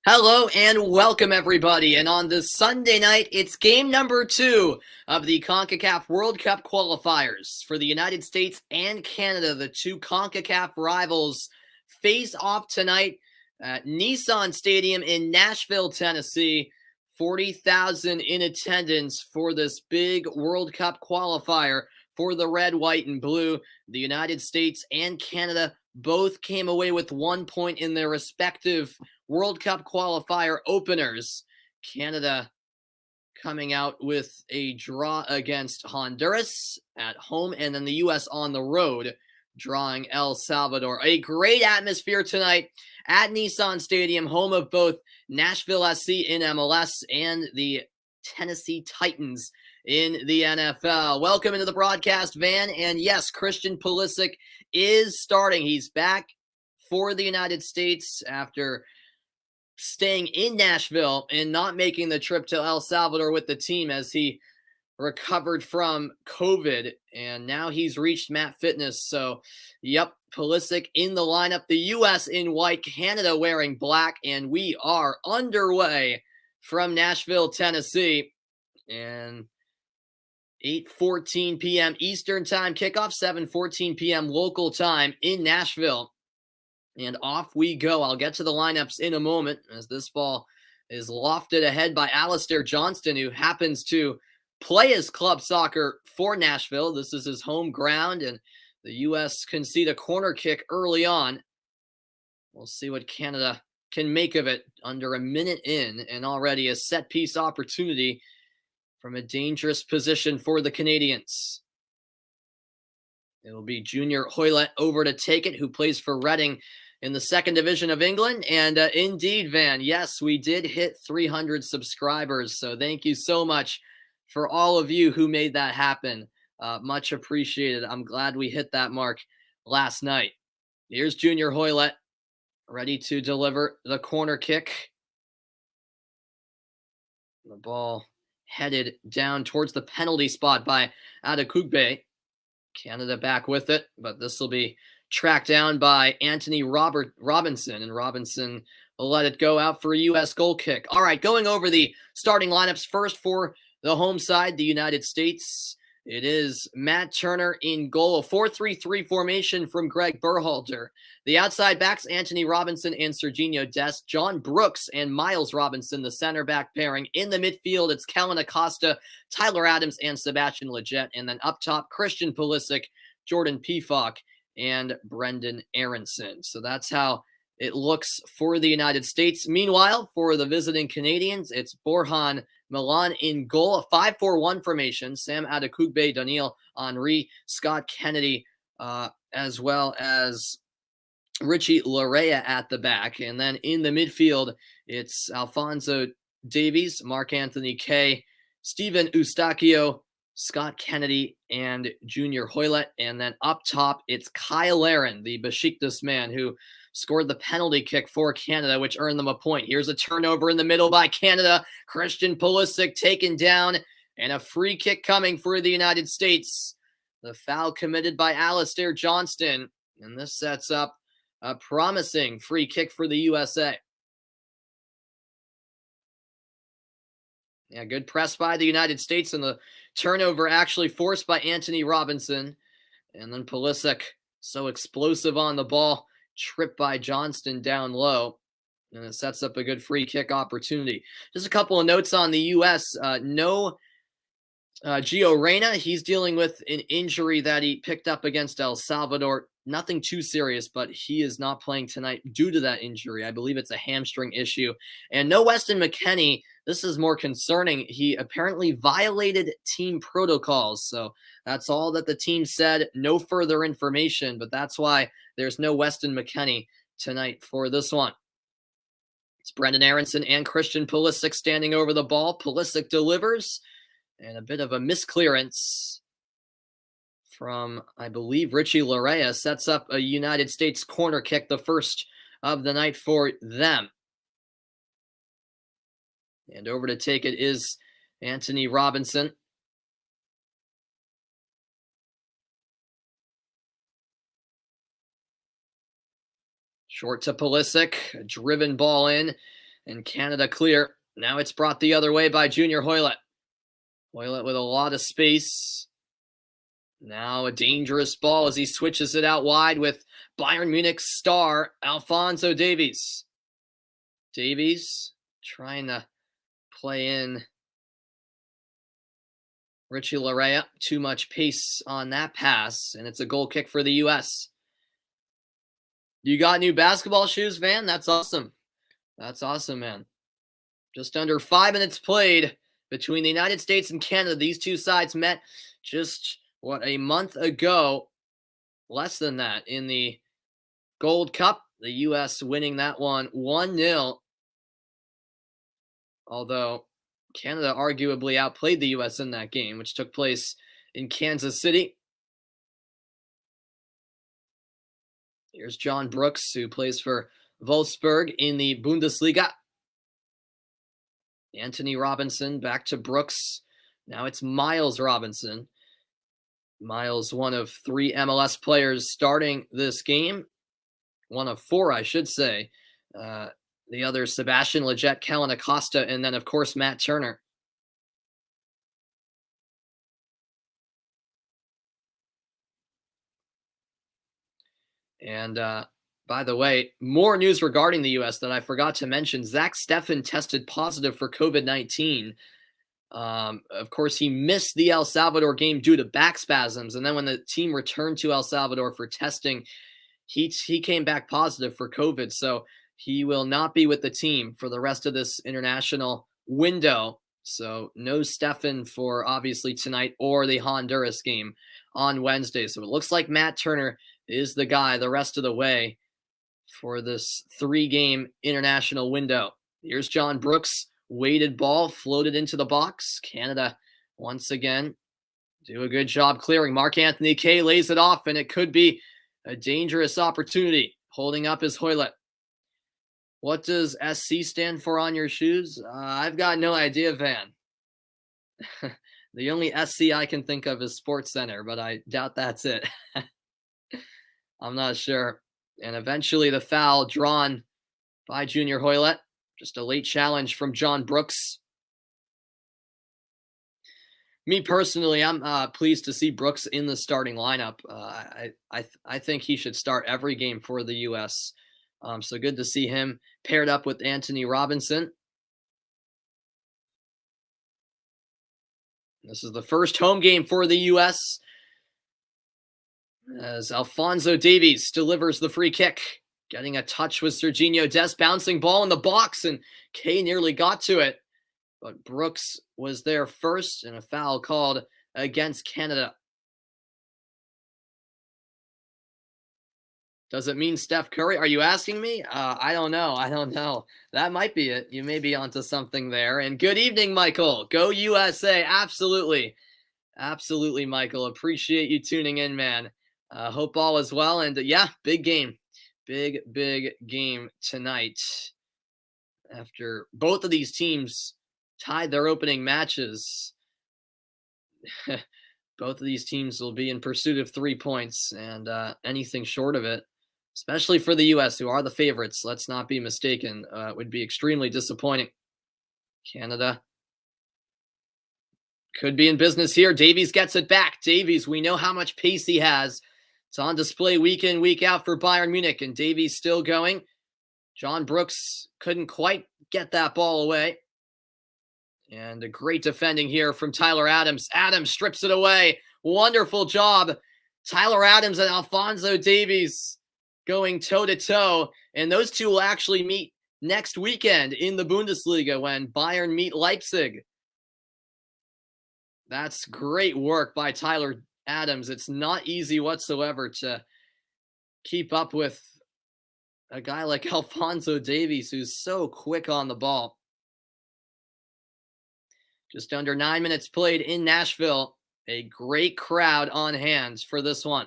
Hello and welcome everybody. And on this Sunday night, it's game number 2 of the CONCACAF World Cup Qualifiers for the United States and Canada. The two CONCACAF rivals face off tonight at Nissan Stadium in Nashville, Tennessee. 40,000 in attendance for this big World Cup qualifier for the red, white, and blue. The United States and Canada both came away with 1 point in their respective World Cup qualifier openers. Canada coming out with a draw against Honduras at home, and then the U.S. on the road drawing El Salvador. A great atmosphere tonight at Nissan Stadium, home of both Nashville SC in MLS and the Tennessee Titans in the NFL. Welcome into the broadcast van, and yes, Christian Pulisic is starting. He's back for the United States after staying in Nashville and not making the trip to El Salvador with the team as he recovered from COVID, and now he's reached MAP Fitness. So, yep, Pulisic in the lineup. The U.S. in white, Canada wearing black, and we are underway from Nashville, Tennessee. And 8:14 p.m. Eastern Time kickoff, 7:14 p.m. local time in Nashville. And off we go. I'll get to the lineups in a moment as this ball is lofted ahead by Alistair Johnston, who happens to play his club soccer for Nashville. This is his home ground, and the U.S. concede a corner kick early on. We'll see what Canada can make of it under a minute in, and already a set-piece opportunity from a dangerous position for the Canadians. It'll be Junior Hoylett over to take it, who plays for Reading in the second division of England. And indeed, Van, yes, we did hit 300 subscribers. So thank you so much for all of you who made that happen. Much appreciated. I'm glad we hit that mark last night. Here's Junior Hoylett ready to deliver the corner kick. The ball headed down towards the penalty spot by Adekugbe. Canada back with it, but this will be tracked down by Anthony Robinson, and Robinson will let it go out for a U.S. goal kick. All right, going over the starting lineups first for the home side, the United States. It is Matt Turner in goal, a 4-3-3 formation from Greg Berhalter. The outside backs, Anthony Robinson and Serginho Dest. John Brooks and Miles Robinson, the center back pairing. In the midfield, it's Kellen Acosta, Tyler Adams, and Sebastian Lletget. And then up top, Christian Pulisic, Jordan Peafock, and Brendan Aronson. So that's how it looks for the United States. Meanwhile, for the visiting Canadians, it's Borjan Milan in goal, a 5-4-1 formation. Sam Adekugbe, Daniel Henry, Scott Kennedy, as well as Richie Larea at the back. And then in the midfield, it's Alphonso Davies, Mark-Anthony Kaye, Steven Eustachio, Scott Kennedy, and Junior Hoylett. And then up top, it's Kyle Larin, the Besiktas man, who scored the penalty kick for Canada, which earned them a point. Here's a turnover in the middle by Canada. Christian Pulisic taken down, and a free kick coming for the United States. The foul committed by Alistair Johnston, and this sets up a promising free kick for the USA. Yeah, good press by the United States, and the turnover actually forced by Anthony Robinson. And then Pulisic, so explosive on the ball, tripped by Johnston down low. And it sets up a good free kick opportunity. Just a couple of notes on the U.S. No Gio Reyna. He's dealing with an injury that he picked up against El Salvador. Nothing too serious, but he is not playing tonight due to that injury. I believe it's a hamstring issue. And no Weston McKennie. This is more concerning. He apparently violated team protocols. So that's all that the team said. No further information, but that's why there's no Weston McKennie tonight for this one. It's Brendan Aronson and Christian Pulisic standing over the ball. Pulisic delivers, and a bit of a misclearance from, I believe, Richie Larea sets up a United States corner kick, the first of the night for them. And over to take it is Anthony Robinson. Short to Pulisic, a driven ball in, And Canada clear. Now it's brought the other way by Junior Hoylett. Hoylett with a lot of space. Now a dangerous ball as he switches it out wide with Bayern Munich's star, Alphonso Davies. Davies trying to play in Richie Larea. Too much pace on that pass, and it's a goal kick for the U.S. You got new basketball shoes, Van? That's awesome. That's awesome, man. Just under 5 minutes played between the United States and Canada. These two sides met just, a month ago? Less than that in the Gold Cup. The U.S. winning that one 1-0. Although Canada arguably outplayed the U.S. in that game, which took place in Kansas City. Here's John Brooks, who plays for Wolfsburg in the Bundesliga. Anthony Robinson back to Brooks. Now it's Miles Robinson. Miles, one of 3 MLS players starting this game. One of 4, I should say. The other, Sebastian Lletget, Kellen Acosta, and then, of course, Matt Turner. And by the way, more news regarding the U.S. that I forgot to mention. Zach Steffen tested positive for COVID-19. Of course, he missed the El Salvador game due to back spasms. And then when the team returned to El Salvador for testing, he came back positive for COVID. So he will not be with the team for the rest of this international window. So no Steffen for obviously tonight or the Honduras game on Wednesday. So it looks like Matt Turner is the guy the rest of the way for this 3-game international window. Here's John Brooks. Weighted ball floated into the box. Canada once again do a good job clearing. Mark-Anthony Kaye lays it off, and it could be a dangerous opportunity. Holding up is Hoylett. What does SC stand for on your shoes? I've got no idea, Van. The only SC I can think of is Sports Center, but I doubt that's it. I'm not sure. And eventually the foul drawn by Junior Hoylett. Just a late challenge from John Brooks. Me personally, I'm pleased to see Brooks in the starting lineup. I think he should start every game for the U.S. So good to see him paired up with Anthony Robinson. This is the first home game for the U.S. as Alphonso Davies delivers the free kick. Getting a touch with Serginho Dest, bouncing ball in the box, and Kaye nearly got to it. But Brooks was there first, and a foul called against Canada. Does it mean Steph Curry? Are you asking me? I don't know. That might be it. You may be onto something there. And good evening, Michael. Go USA. Absolutely. Absolutely, Michael. Appreciate you tuning in, man. Hope all is well. And yeah, big game. Big game tonight. After both of these teams tied their opening matches, both of these teams will be in pursuit of 3 points, and anything short of it, especially for the U.S., who are the favorites, let's not be mistaken, would be extremely disappointing. Canada could be in business here. Davies gets it back. Davies, we know how much pace he has. It's on display week in, week out for Bayern Munich, and Davies still going. John Brooks couldn't quite get that ball away. And a great defending here from Tyler Adams. Adams strips it away. Wonderful job. Tyler Adams and Alphonso Davies going toe-to-toe. And those two will actually meet next weekend in the Bundesliga when Bayern meet Leipzig. That's great work by Tyler Adams. It's not easy whatsoever to keep up with a guy like Alphonso Davies, who's so quick on the ball. Just under 9 minutes played in Nashville. A great crowd on hand for this one.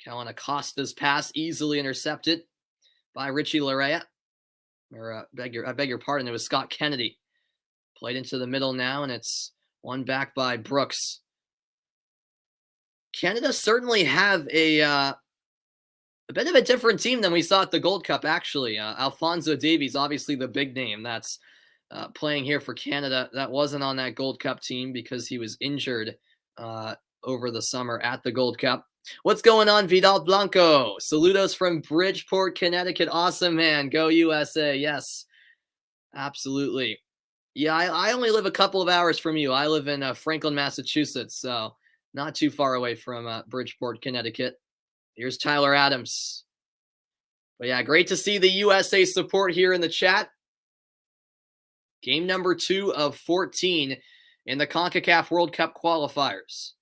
Kellen Acosta's pass easily intercepted by Richie Larea. I beg your pardon, it was Scott Kennedy. Played into the middle now, and it's one back by Brooks. Canada certainly have a A bit of a different team than we saw at the Gold Cup, actually. Alphonso Davies, obviously the big name that's playing here for Canada. That wasn't on that Gold Cup team because he was injured over the summer at the Gold Cup. What's going on, Vidal Blanco? Saludos from Bridgeport, Connecticut. Awesome, man. Go USA. Yes, absolutely. Yeah, I only live a couple of hours from you. I live in Franklin, Massachusetts, so not too far away from Bridgeport, Connecticut. Here's Tyler Adams. But yeah, great to see the USA support here in the chat. Game number 2 of 14 in the CONCACAF World Cup qualifiers.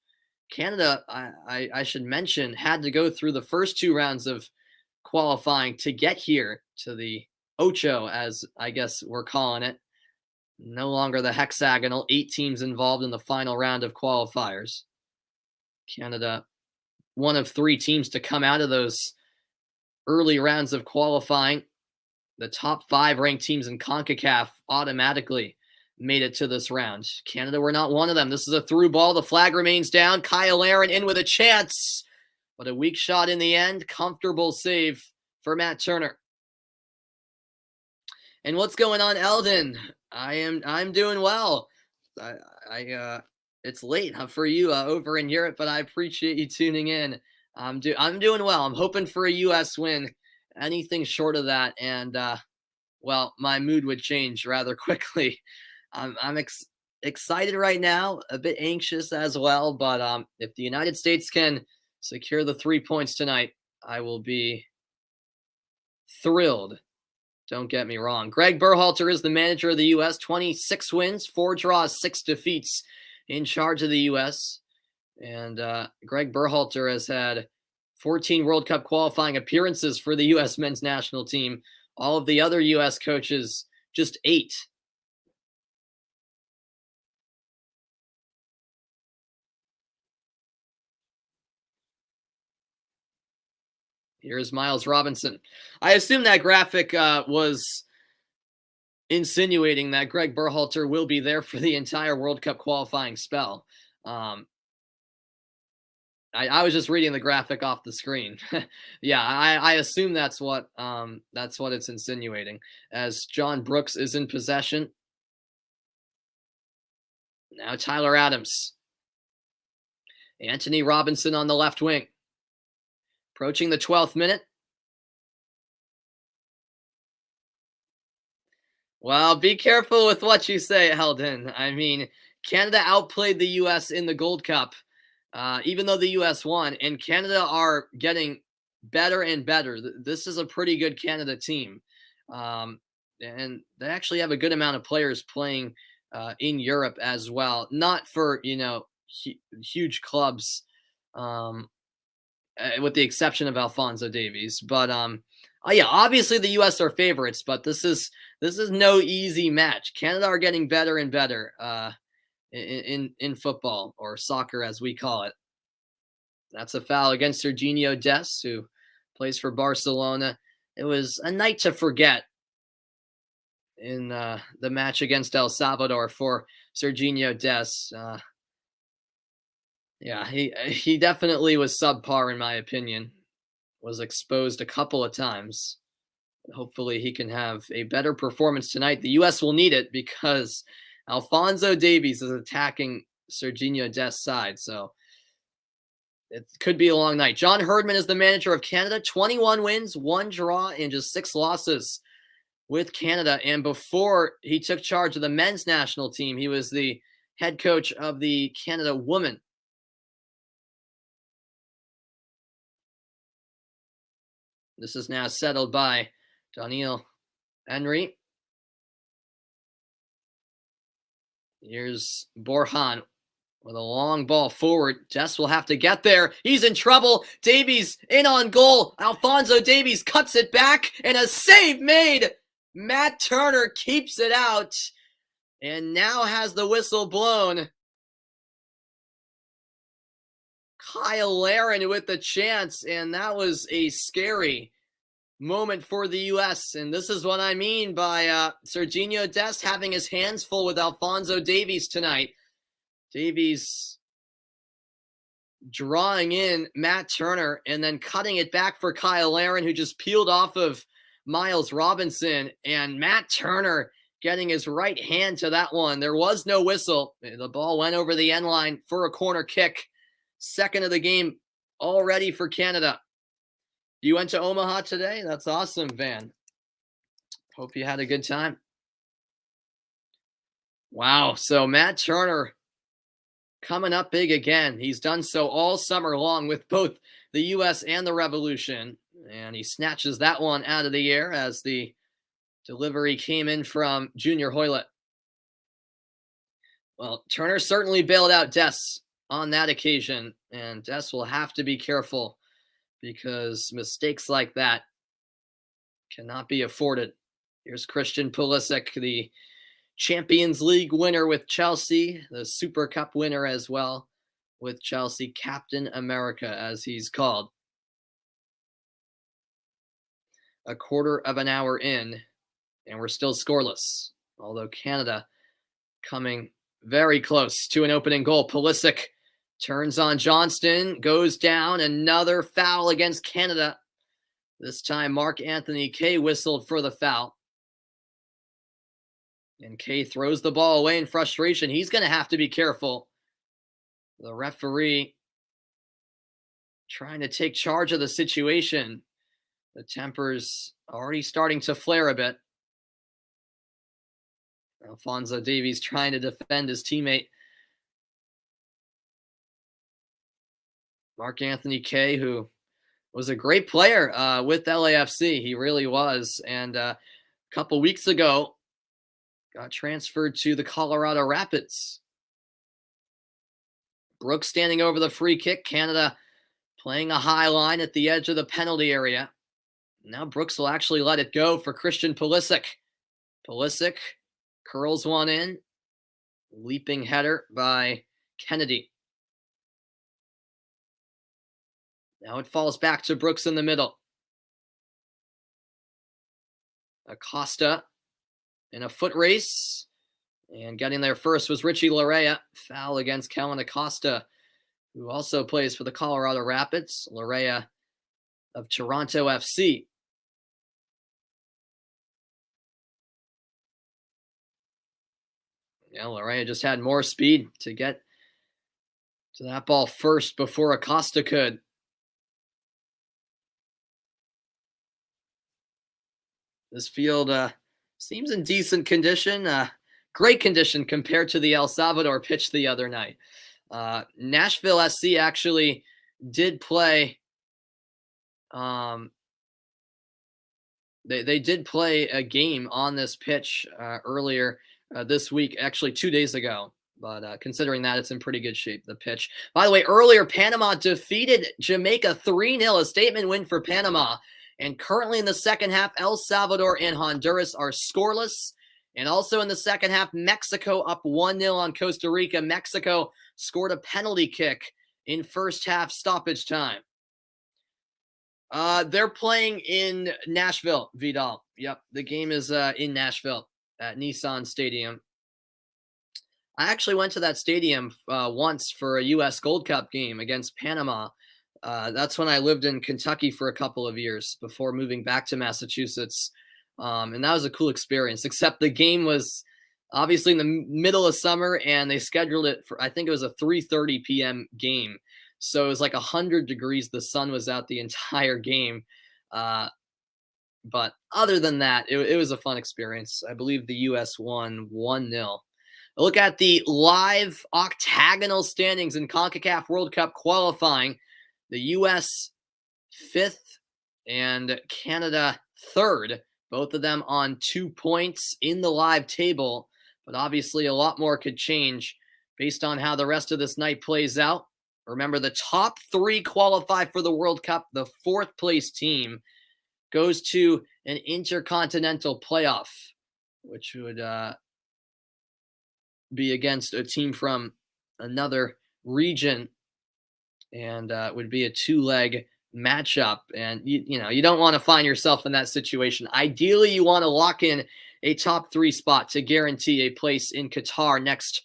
Canada, I should mention, had to go through the first 2 rounds of qualifying to get here to the Ocho, as I guess we're calling it. No longer the hexagonal. 8 teams involved in the final round of qualifiers. Canada, one of 3 teams to come out of those early rounds of qualifying. The top 5 ranked teams in CONCACAF automatically made it to this round. Canada were not one of them. This is a through ball. The flag remains down. Kyle Aaron in with a chance, but a weak shot in the end. Comfortable save for Matt Turner. And what's going on, Eldon? I'm doing well. It's late for you over in Europe, but I appreciate you tuning in. I'm doing well. I'm hoping for a U.S. win. Anything short of that, and well, my mood would change rather quickly. I'm excited right now, a bit anxious as well, but if the United States can secure the 3 points tonight, I will be thrilled. Don't get me wrong. Greg Berhalter is the manager of the U.S. 26 wins, 4 draws, 6 defeats in charge of the U.S. And Greg Berhalter has had 14 World Cup qualifying appearances for the U.S. men's national team. All of the other U.S. coaches, just 8. Here's Miles Robinson. I assume that graphic was insinuating that Greg Berhalter will be there for the entire World Cup qualifying spell. I was just reading the graphic off the screen. Yeah, I assume that's what it's insinuating. As John Brooks is in possession. Now Tyler Adams. Anthony Robinson on the left wing. Approaching the 12th minute. Well, be careful with what you say, Eldon. I mean, Canada outplayed the U.S. in the Gold Cup. Even though the U.S. won, and Canada are getting better and better. This is a pretty good Canada team. And they actually have a good amount of players playing in Europe as well. Not for, huge clubs, with the exception of Alphonso Davies. But, yeah, obviously the U.S. are favorites, but this is no easy match. Canada are getting better and better. In football, or soccer as we call it. That's a foul against Serginho Dest, who plays for Barcelona. It was a night to forget in the match against El Salvador for Serginho Dest. Yeah, he definitely was subpar in my opinion. Was exposed a couple of times. Hopefully he can have a better performance tonight. The U.S. will need it because Alphonso Davies is attacking Serginho Dest's side, so it could be a long night. John Herdman is the manager of Canada. 21 wins, 1 draw, and just 6 losses with Canada. And before he took charge of the men's national team, he was the head coach of the Canada women. This is now settled by Daniel Henry. Here's Borjan with a long ball forward. Dest will have to get there. He's in trouble. Davies in on goal. Alphonso Davies cuts it back, and a save made. Matt Turner keeps it out and now has the whistle blown. Kyle Aaron with the chance, and that was a scary moment for the U.S. And this is what I mean by Serginho Dest having his hands full with Alphonso Davies tonight. Davies drawing in Matt Turner and then cutting it back for Kyle Aaron, who just peeled off of Miles Robinson, and Matt Turner getting his right hand to that one. There was no whistle. The ball went over the end line for a corner kick. Second of the game already for Canada. You went to Omaha today? That's awesome, Van. Hope you had a good time. Wow. So Matt Turner coming up big again. He's done so all summer long with both the U.S. and the Revolution. And he snatches that one out of the air as the delivery came in from Junior Hoylett. Well, Turner certainly bailed out Des on that occasion. And Des will have to be careful because mistakes like that cannot be afforded. Here's Christian Pulisic, the Champions League winner with Chelsea, the Super Cup winner as well with Chelsea, Captain America as he's called. A quarter of an hour in, and we're still scoreless, although Canada coming very close to an opening goal. Pulisic turns on Johnston, goes down, another foul against Canada. This time Mark-Anthony Kaye whistled for the foul. And Kaye throws the ball away in frustration. He's going to have to be careful. The referee trying to take charge of the situation. The tempers already starting to flare a bit. Alphonso Davies trying to defend his teammate. Mark-Anthony Kaye, who was a great player with LAFC. He really was. And a couple weeks ago, got transferred to the Colorado Rapids. Brooks standing over the free kick. Canada playing a high line at the edge of the penalty area. Now Brooks will actually let it go for Christian Pulisic. Pulisic curls one in. Leaping header by Kennedy. Now it falls back to Brooks in the middle. Acosta in a foot race. And getting there first was Richie Laryea. Foul against Kellen Acosta, who also plays for the Colorado Rapids. Laryea of Toronto FC. Yeah, Laryea just had more speed to get to that ball first before Acosta could. This field seems in decent condition, great condition compared to the El Salvador pitch the other night. Nashville SC actually did play. They did play a game on this pitch earlier this week, actually 2 days ago. But considering that, it's in pretty good shape, the pitch. By the way, earlier, Panama defeated Jamaica 3-0, a statement win for Panama. And currently in the second half, El Salvador and Honduras are scoreless. And also in the second half, Mexico up 1-0 on Costa Rica. Mexico scored a penalty kick in first half stoppage time. They're playing in Nashville, Vidal. Yep, the game is in Nashville at Nissan Stadium. I actually went to that stadium once for a U.S. Gold Cup game against Panama. That's when I lived in Kentucky for a couple of years before moving back to Massachusetts. And that was a cool experience, except the game was obviously in the middle of summer and they scheduled it for, I think it was a 3:30 p.m. game. So it was like 100 degrees. The sun was out the entire game. But other than that, it was a fun experience. I believe the U.S. won 1-0. Look at the live octagonal standings in CONCACAF World Cup qualifying. The U.S. 5th and Canada 3rd, both of them on 2 points in the live table. But obviously a lot more could change based on how the rest of this night plays out. Remember, the top 3 qualify for the World Cup. The 4th place team goes to an intercontinental playoff, which would be against a team from another region. And would be a 2-leg matchup. And, you don't want to find yourself in that situation. Ideally, you want to lock in a top 3 spot to guarantee a place in Qatar next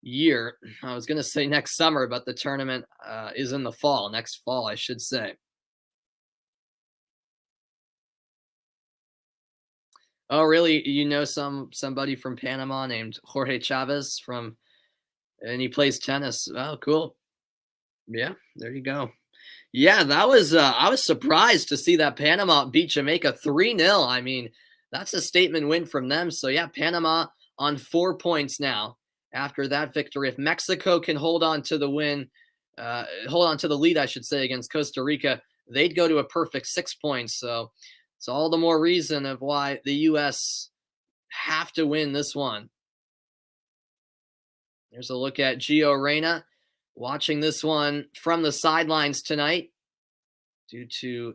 year. I was going to say next summer, but the tournament is in the fall, next fall, I should say. Oh, really? You know somebody from Panama named Jorge Chavez and he plays tennis. Oh, cool. Yeah, there you go. Yeah, that was I was surprised to see that Panama beat Jamaica 3-0. I mean, that's a statement win from them. So yeah, Panama on 4 points now after that victory. If Mexico can hold on to the lead, I should say, against Costa Rica, they'd go to a perfect 6 points. So it's all the more reason of why the US have to win this one. There's a look at Gio Reyna watching this one from the sidelines tonight due to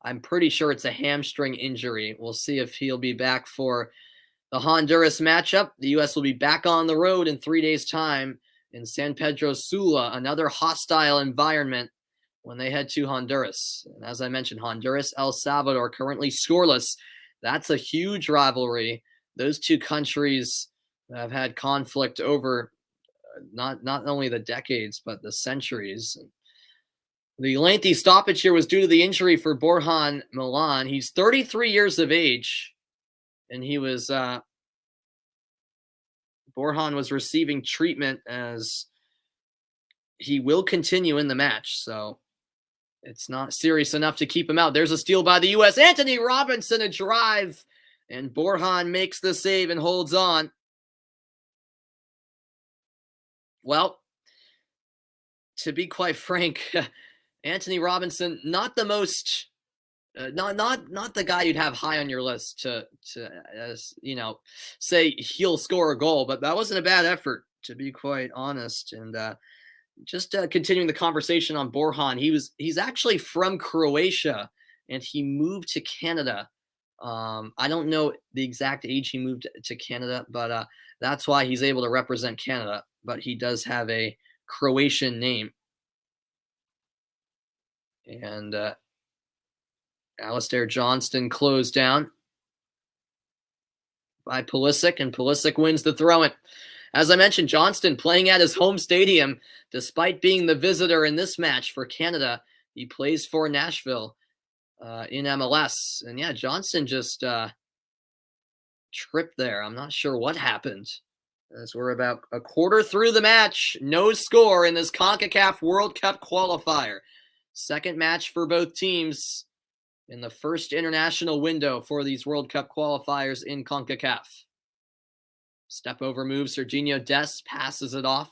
I'm pretty sure it's a hamstring injury. We'll see if he'll be back for the Honduras matchup. The U.S. will be back on the road in 3 days' time in San Pedro Sula, another hostile environment when they head to Honduras. And as I mentioned, Honduras, El Salvador currently scoreless. That's a huge rivalry. Those two countries have had conflict over not only the decades, but the centuries. The lengthy stoppage here was due to the injury for Borjan Milan. He's 33 years of age, and Borjan was receiving treatment as he will continue in the match. So it's not serious enough to keep him out. There's a steal by the U.S. Anthony Robinson, a drive, and Borjan makes the save and holds on. Well, to be quite frank, Anthony Robinson, not the most, not the guy you'd have high on your list to say he'll score a goal, but that wasn't a bad effort, to be quite honest. And just continuing the conversation on Borjan, he's actually from Croatia, and he moved to Canada. I don't know the exact age he moved to Canada, but that's why he's able to represent Canada. But he does have a Croatian name. And Alistair Johnston closed down by Pulisic, and Pulisic wins the throw-in. As I mentioned, Johnston playing at his home stadium, despite being the visitor in this match for Canada. He plays for Nashville in MLS. And yeah, Johnston just tripped there. I'm not sure what happened. As we're about a quarter through the match, no score in this CONCACAF World Cup Qualifier. Second match for both teams in the first international window for these World Cup qualifiers in CONCACAF. Step over move, Serginho Dest passes it off.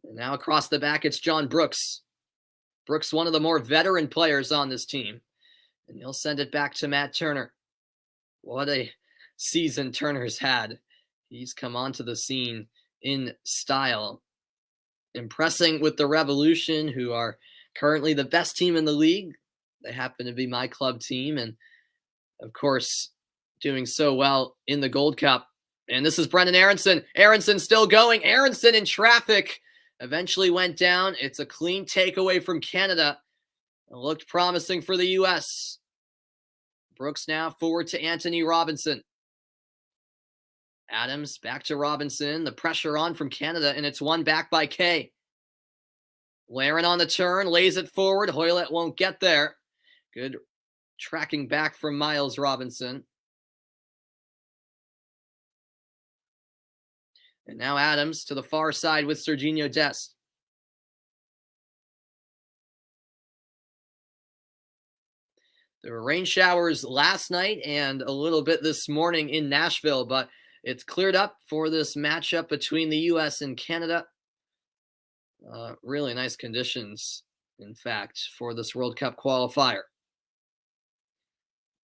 And now across the back, it's John Brooks. Brooks, one of the more veteran players on this team. And he'll send it back to Matt Turner. What a season Turner's had. He's come onto the scene in style, impressing with the Revolution, who are currently the best team in the league. They happen to be my club team, and of course doing so well in the Gold Cup. And this is Brendan Aronson. Aronson still going. Aronson in traffic eventually went down. It's a clean takeaway from Canada. It looked promising for the U.S. Brooks now forward to Anthony Robinson. Adams back to Robinson. The pressure on from Canada, and it's won back by Kay. Laren on the turn, lays it forward. Hoylett won't get there. Good tracking back from Miles Robinson. And now Adams to the far side with Serginho Dest. There were rain showers last night and a little bit this morning in Nashville, but it's cleared up for this matchup between the U.S. and Canada. Really nice conditions, in fact, for this World Cup qualifier.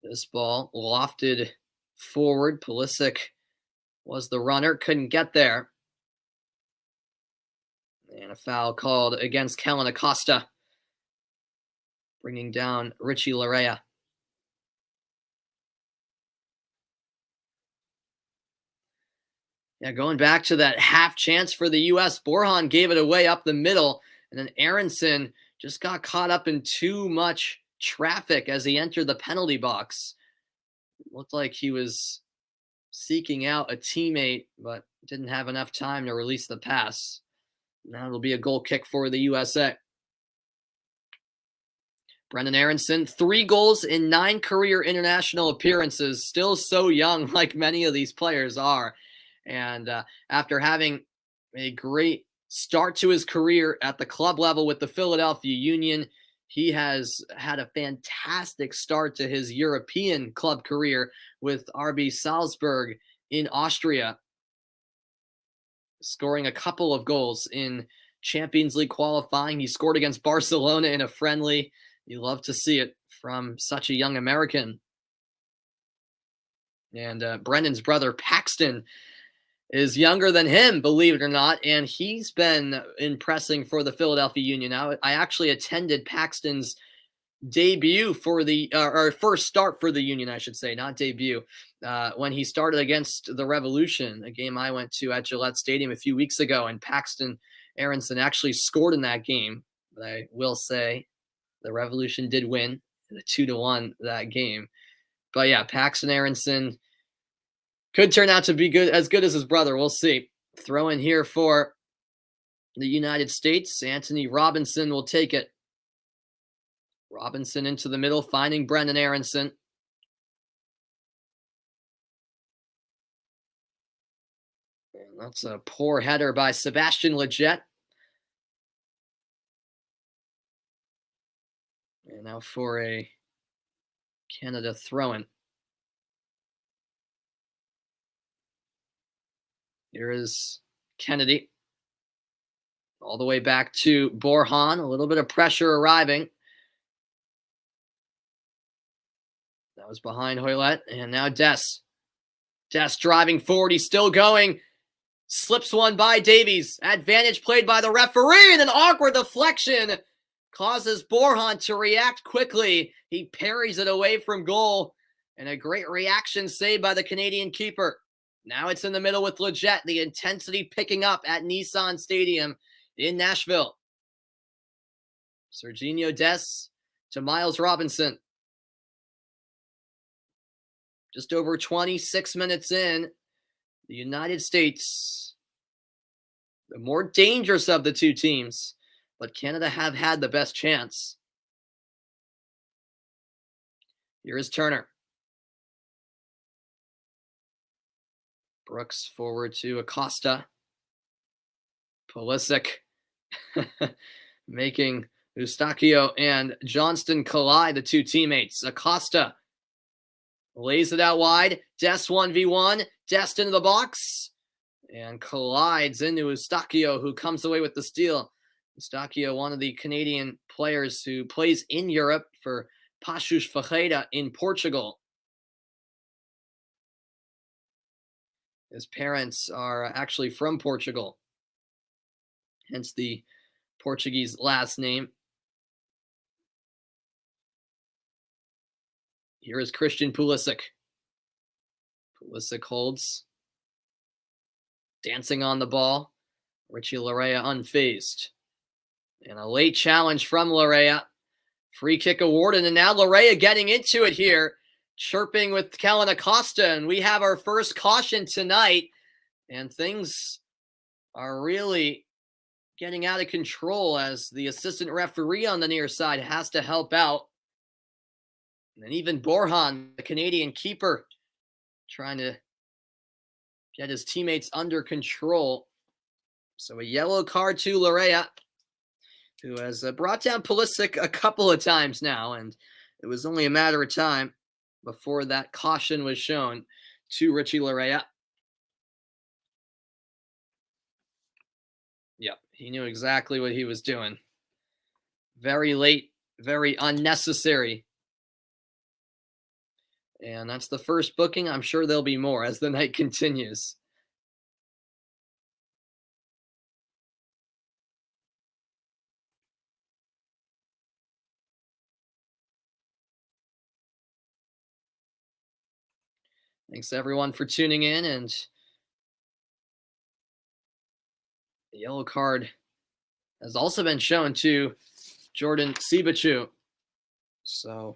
This ball lofted forward. Pulisic was the runner, couldn't get there. And a foul called against Kellen Acosta, bringing down Richie Larea. Yeah, going back to that half chance for the U.S., Borjan gave it away up the middle, and then Aronson just got caught up in too much traffic as he entered the penalty box. It looked like he was seeking out a teammate, but didn't have enough time to release the pass. Now it'll be a goal kick for the USA. Brenden Aronson, 3 goals in 9 career international appearances, still so young, like many of these players are. And after having a great start to his career at the club level with the Philadelphia Union, he has had a fantastic start to his European club career with RB Salzburg in Austria, scoring a couple of goals in Champions League qualifying. He scored against Barcelona in a friendly. You love to see it from such a young American. And Brendan's brother, Paxton, is younger than him, believe it or not, and he's been impressing for the Philadelphia Union. I actually attended Paxton's debut for the or first start for the Union, I should say, not debut, when he started against the Revolution, a game I went to at Gillette Stadium a few weeks ago, and Paxton Aronson actually scored in that game. But I will say the Revolution did win 2-1 that game. But yeah, Paxton Aronson could turn out to be as good as his brother. We'll see. Throw in here for the United States. Anthony Robinson will take it. Robinson into the middle, finding Brenden Aronson. And that's a poor header by Sebastian Lletget. And now for a Canada throw-in. Here is Kennedy. All the way back to Borjan. A little bit of pressure arriving. That was behind Hoylett. And now Des. Des driving forward. He's still going. Slips one by Davies. Advantage played by the referee. And an awkward deflection causes Borjan to react quickly. He parries it away from goal. And a great reaction saved by the Canadian keeper. Now it's in the middle with Lletget. The intensity picking up at Nissan Stadium in Nashville. Serginho Des to Miles Robinson. Just over 26 minutes in, the United States, the more dangerous of the two teams, but Canada have had the best chance. Here is Turner. Brooks forward to Acosta. Pulisic making Eustachio and Johnston collide, the two teammates. Acosta lays it out wide. Des 1v1. Des into the box and collides into Eustachio, who comes away with the steal. Eustachio, one of the Canadian players who plays in Europe for Paços Ferreira in Portugal. His parents are actually from Portugal, hence the Portuguese last name. Here is Christian Pulisic. Pulisic holds. Dancing on the ball. Richie Laryea unfazed. And a late challenge from Laryea. Free kick awarded, and now Laryea getting into it here. Chirping with Kellen Acosta, and we have our first caution tonight, and things are really getting out of control as the assistant referee on the near side has to help out. And even Borjan, the Canadian keeper, trying to get his teammates under control. So a yellow card to Laryea, who has brought down Pulisic a couple of times now, and it was only a matter of time before that caution was shown to Richie Laryea. Yep, he knew exactly what he was doing. Very late, very unnecessary. And that's the first booking. I'm sure there'll be more as the night continues. Thanks everyone for tuning in, and the yellow card has also been shown to Jordan Sibachu. So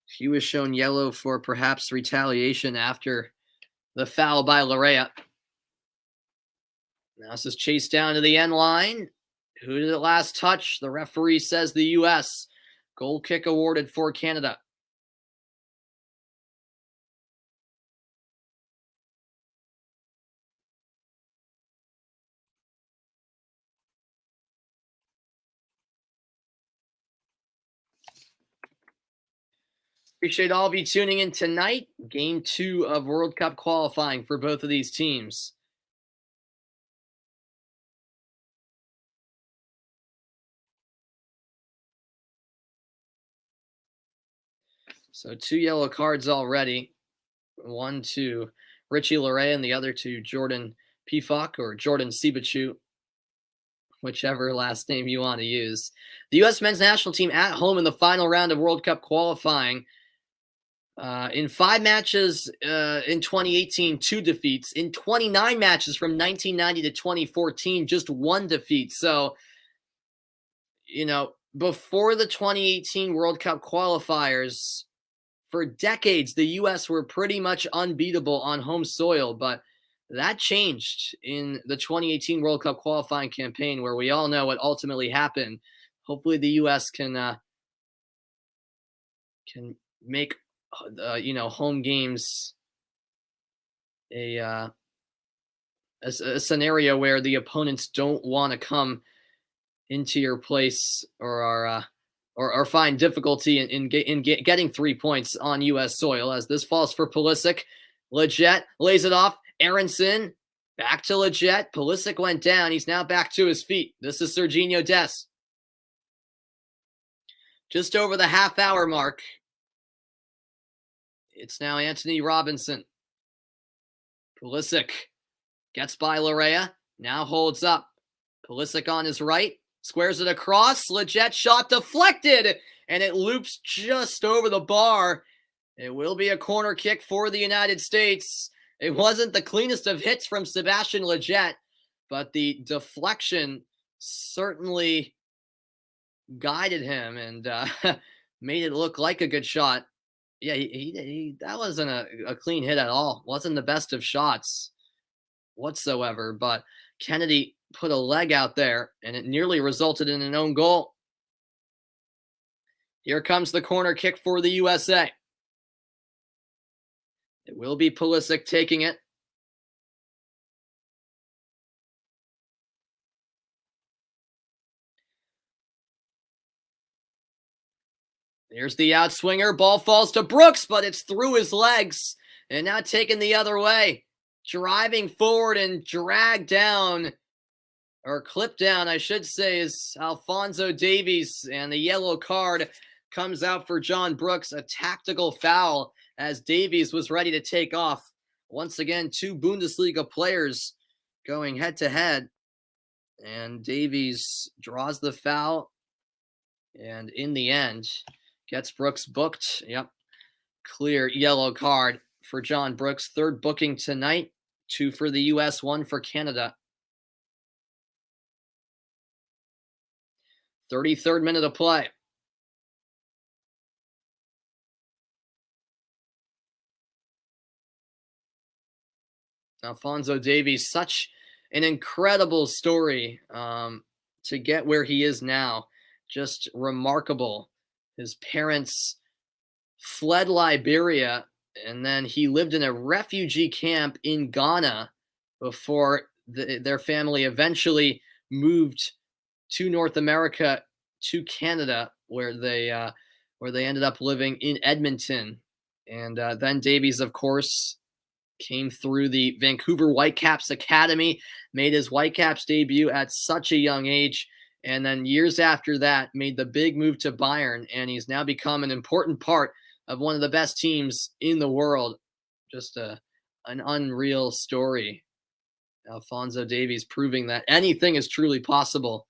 he was shown yellow for perhaps retaliation after the foul by Larea. Now this is chased down to the end line. Who did it last touch? The referee says the U.S. Goal kick awarded for Canada. Appreciate all of you tuning in tonight. Game 2 of World Cup qualifying for both of these teams. So 2 yellow cards already. One to Richie Larea and the other to Jordan Peafock or Jordan Sibachu, whichever last name you want to use. The U.S. men's national team at home in the final round of World Cup qualifying. In 5 matches in 2018, 2 defeats. In 29 matches from 1990 to 2014, just 1 defeat. So, before the 2018 World Cup qualifiers, for decades, the U.S. were pretty much unbeatable on home soil, but that changed in the 2018 World Cup qualifying campaign, where we all know what ultimately happened. Hopefully the U.S. can make home games a scenario where the opponents don't want to come into your place or find difficulty in getting 3 points on U.S. soil, as this falls for Pulisic. Leggett lays it off. Aronson back to Leggett. Pulisic went down. He's now back to his feet. This is Serginho Dest. Just over the half-hour mark. It's now Anthony Robinson. Pulisic gets by Larea. Now holds up. Pulisic on his right. Squares it across. Leggett shot deflected. And it loops just over the bar. It will be a corner kick for the United States. It wasn't the cleanest of hits from Sebastian Leggett, but the deflection certainly guided him and made it look like a good shot. Yeah, that wasn't a clean hit at all. Wasn't the best of shots whatsoever, but Kennedy put a leg out there, and it nearly resulted in an own goal. Here comes the corner kick for the USA. It will be Pulisic taking it. There's the outswinger. Ball falls to Brooks, but it's through his legs. And now taken the other way. Driving forward and dragged down, or clipped down, I should say, is Alphonso Davies. And the yellow card comes out for John Brooks. A tactical foul as Davies was ready to take off. Once again, 2 Bundesliga players going head-to-head. And Davies draws the foul. And in the end, gets Brooks booked. Yep. Clear yellow card for John Brooks. 3rd booking tonight. 2 for the U.S., 1 for Canada. 33rd minute of play. Alphonso Davies, such an incredible story to get where he is now. Just remarkable. His parents fled Liberia, and then he lived in a refugee camp in Ghana before their family eventually moved to North America, to Canada, where they ended up living in Edmonton. And then Davies, of course, came through the Vancouver Whitecaps Academy, made his Whitecaps debut at such a young age, and then years after that made the big move to Bayern, and he's now become an important part of one of the best teams in the world. Just an unreal story. Alphonso Davies proving that anything is truly possible.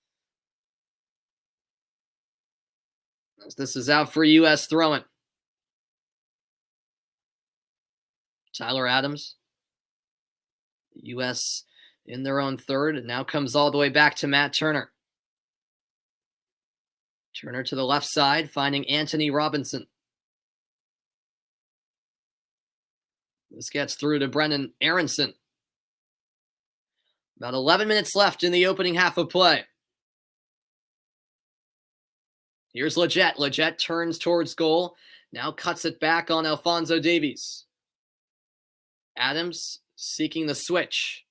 As this is out for U.S. throw-in. Tyler Adams. U.S. in their own third. It now comes all the way back to Matt Turner. Turner to the left side, finding Anthony Robinson. This gets through to Brennan Aronson. About 11 minutes left in the opening half of play. Here's Leggett. Leggett turns towards goal. Now cuts it back on Alphonso Davies. Adams seeking the switch.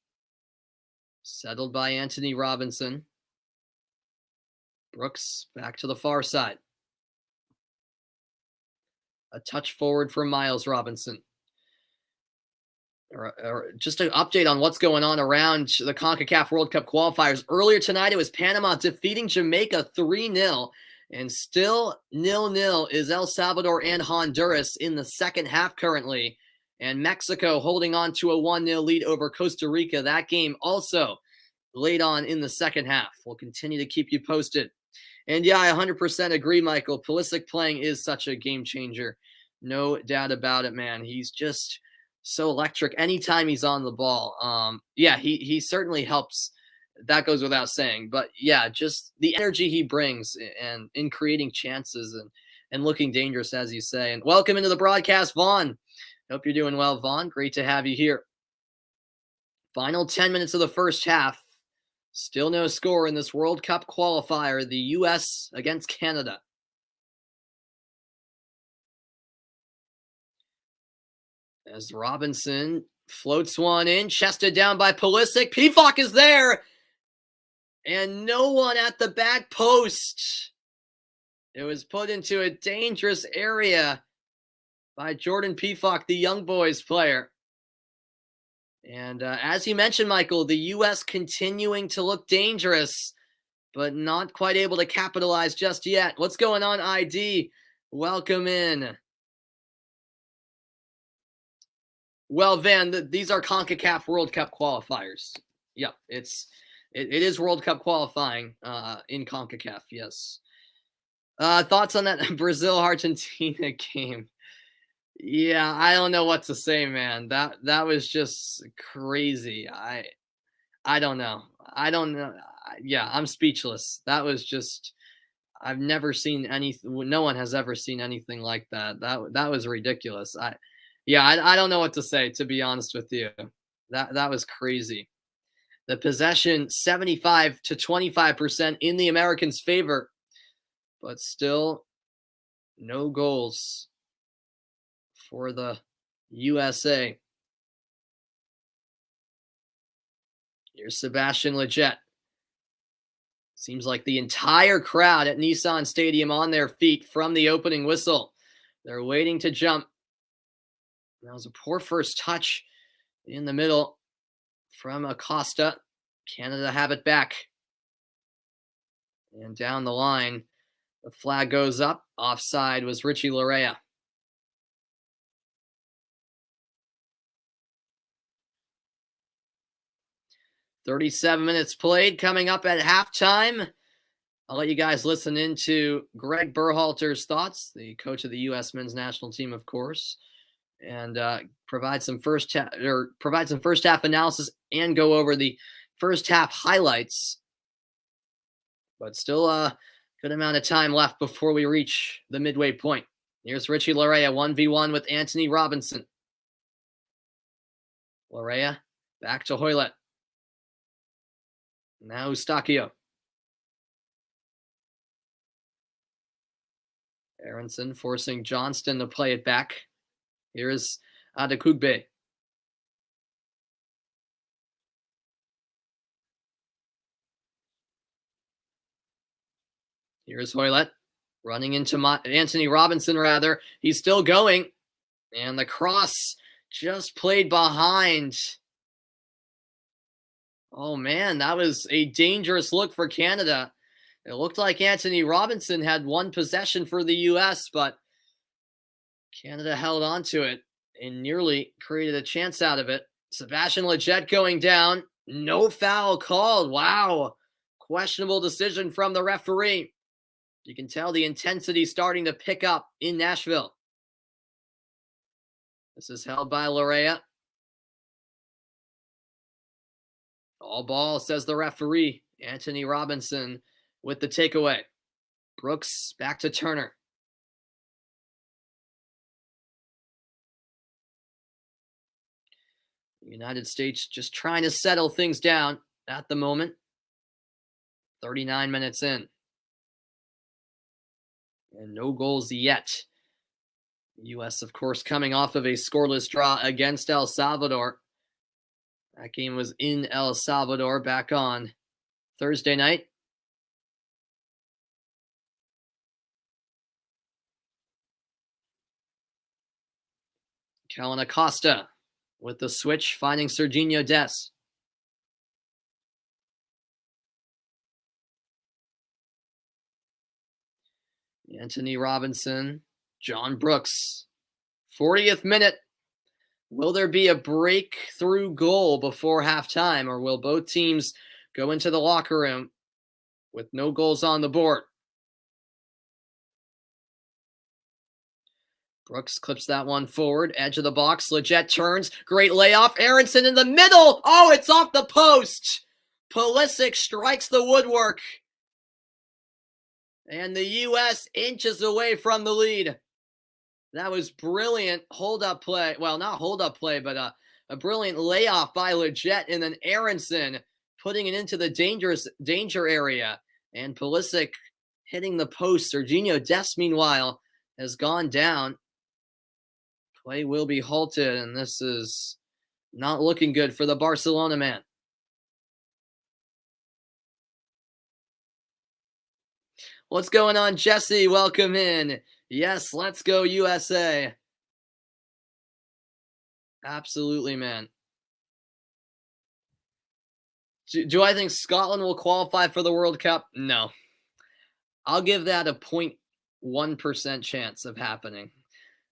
Settled by Anthony Robinson. Brooks back to the far side. A touch forward for Miles Robinson. Or just an update on what's going on around the CONCACAF World Cup qualifiers. Earlier tonight, it was Panama defeating Jamaica 3-0. And still 0-0 is El Salvador and Honduras in the second half currently. And Mexico holding on to a 1-0 lead over Costa Rica. That game also late on in the second half. We'll continue to keep you posted. And yeah, I 100% agree, Michael. Pulisic playing is such a game changer. No doubt about it, man. He's just so electric anytime he's on the ball. Yeah, he certainly helps. That goes without saying. But yeah, just the energy he brings and in creating chances and looking dangerous, as you say. And welcome into the broadcast, Vaughn. Hope you're doing well, Vaughn. Great to have you here. Final 10 minutes of the first half. Still no score in this World Cup qualifier. The U.S. against Canada. As Robinson floats one in, chested down by Pulisic. Peafock is there. And no one at the back post. It was put into a dangerous area by Jordan Peafock, the Young Boys player. And as you mentioned, Michael, the U.S. continuing to look dangerous, but not quite able to capitalize just yet. What's going on, ID? Welcome in. Well, Van, these are CONCACAF World Cup qualifiers. Yep, it is World Cup qualifying in CONCACAF, yes. Thoughts on that Brazil-Argentina game? Yeah, I don't know what to say, man. That was just crazy. I don't know. Yeah, I'm speechless. That was just, I've never seen anything. No one has ever seen anything like that. That was ridiculous. I don't know what to say, to be honest with you. That was crazy. The possession 75 to 25% in the Americans' favor, but still no goals for the USA. Here's Sebastian Leggett. Seems like the entire crowd at Nissan Stadium on their feet from the opening whistle. They're waiting to jump. That was a poor first touch in the middle from Acosta. Canada have it back. And down the line, the flag goes up. Offside was Richie Larea. "37 minutes played, coming up at halftime. I'll let you guys listen into Greg Berhalter's thoughts, the coach of the U.S. men's national team, of course, and provide some first half analysis and go over the first half highlights. But still a good amount of time left before we reach the midway point. Here's Richie Larea 1v1 with Anthony Robinson. Larea back to Hoylett. Now Eustachio. Aronson forcing Johnston to play it back. Here is Adekugbe. Here's Hoylett running into Anthony Robinson, rather. He's still going. And the cross just played behind. Oh, man, that was a dangerous look for Canada. It looked like Anthony Robinson had one possession for the U.S., but Canada held on to it and nearly created a chance out of it. Sebastian Leggett going down. No foul called. Wow. Questionable decision from the referee. You can tell the intensity starting to pick up in Nashville. This is held by Larea. All ball, says the referee. Anthony Robinson with the takeaway. Brooks back to Turner. United States just trying to settle things down at the moment. 39 minutes in. And no goals yet. U.S., of course, coming off of a scoreless draw against El Salvador. That game was in El Salvador back on Thursday night. Kellen Acosta with the switch, finding Serginho Dest. Anthony Robinson, John Brooks. 40th minute. Will there be a breakthrough goal before halftime, or will both teams go into the locker room with no goals on the board? Brooks clips that one forward, edge of the box. Leggett turns, great layoff. Aronson in the middle. Oh, it's off the post. Pulisic strikes the woodwork. And the U.S. inches away from the lead. That was brilliant hold-up play. Well, not hold-up play, but a brilliant layoff by Leggett, and then Aronson putting it into the danger area. And Pulisic hitting the post. Serginho Dest, meanwhile, has gone down. Play will be halted, and this is not looking good for the Barcelona man. What's going on, Jesse? Welcome in. Yes, let's go USA. Absolutely, man. Do I think Scotland will qualify for the World Cup? No. I'll give that a 0.1% chance of happening.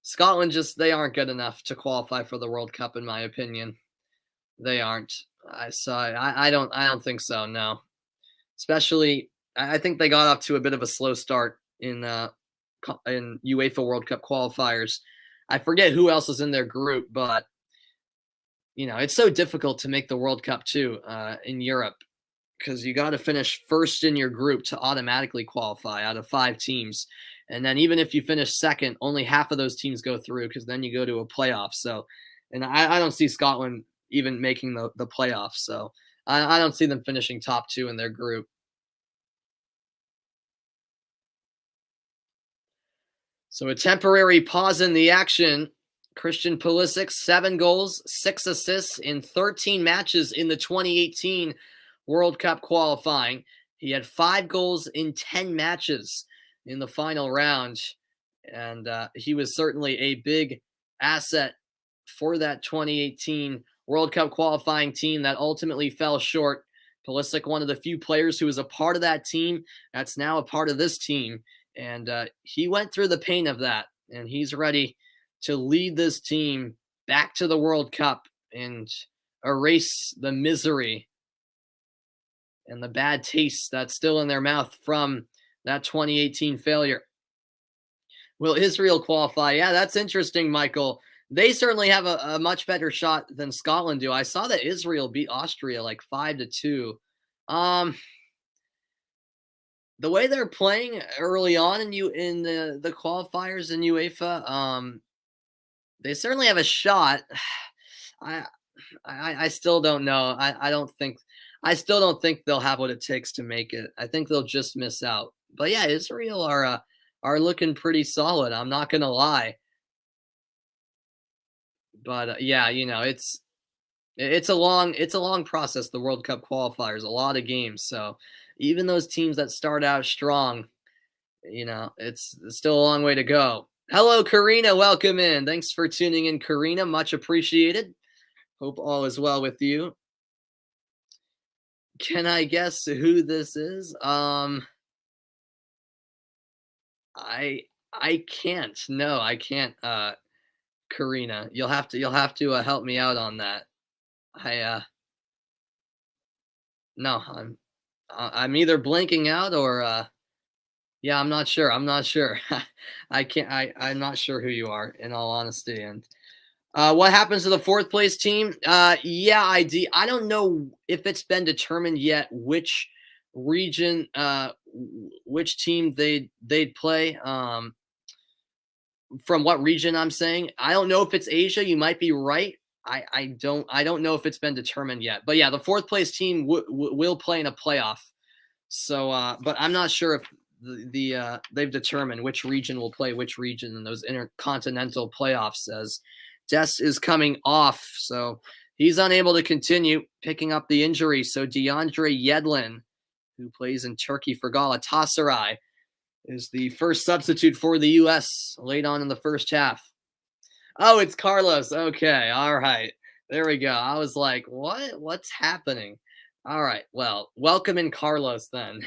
Scotland they aren't good enough to qualify for the World Cup, in my opinion. They aren't. I don't think so, no. Especially, I think they got off to a bit of a slow start in UEFA World Cup qualifiers. I forget who else is in their group, but it's so difficult to make the World Cup too in Europe, because you got to finish first in your group to automatically qualify out of 5 teams. And then even if you finish second, only half of those teams go through, because then you go to a playoff. So, and I don't see Scotland even making the playoffs. So I don't see them finishing top 2 in their group. So a temporary pause in the action. Christian Pulisic, 7 goals, 6 assists in 13 matches in the 2018 World Cup qualifying. He had 5 goals in 10 matches in the final round, and he was certainly a big asset for that 2018 World Cup qualifying team that ultimately fell short. Pulisic, one of the few players who was a part of that team that's now a part of this team, and he went through the pain of that, and he's ready to lead this team back to the World Cup and erase the misery and the bad taste that's still in their mouth from that 2018 failure. Will Israel qualify? Yeah, that's interesting, Michael. They certainly have a much better shot than Scotland do. I saw that Israel beat Austria like 5-2. The way they're playing early on in the qualifiers in UEFA, they certainly have a shot. I still don't know. I still don't think they'll have what it takes to make it. I think they'll just miss out. But yeah, Israel are looking pretty solid. I'm not gonna lie. But yeah, it's a long process. The World Cup qualifiers, a lot of games. So even those teams that start out strong, it's still a long way to go. Hello, Karina. Welcome in. Thanks for tuning in, Karina. Much appreciated. Hope all is well with you. Can I guess who this is? I can't. No, I can't. Karina, you'll have to help me out on that. No, I'm either blanking out or yeah, I'm not sure. I'm not sure who you are, in all honesty. And what happens to the 4th place team? Yeah, I don't know if it's been determined yet which region, which team they'd play. From what region I'm saying. I don't know if it's Asia. You might be right. I don't know if it's been determined yet. But yeah, the fourth place team will play in a playoff. So, but I'm not sure if they've determined which region will play which region in those intercontinental playoffs, as Des is coming off. So he's unable to continue, picking up the injury. So DeAndre Yedlin, who plays in Turkey for Galatasaray, is the first substitute for the U.S. late on in the first half. Oh, it's Carlos. Okay, all right. There we go. I was like, what? What's happening? All right. Well, welcome in Carlos then.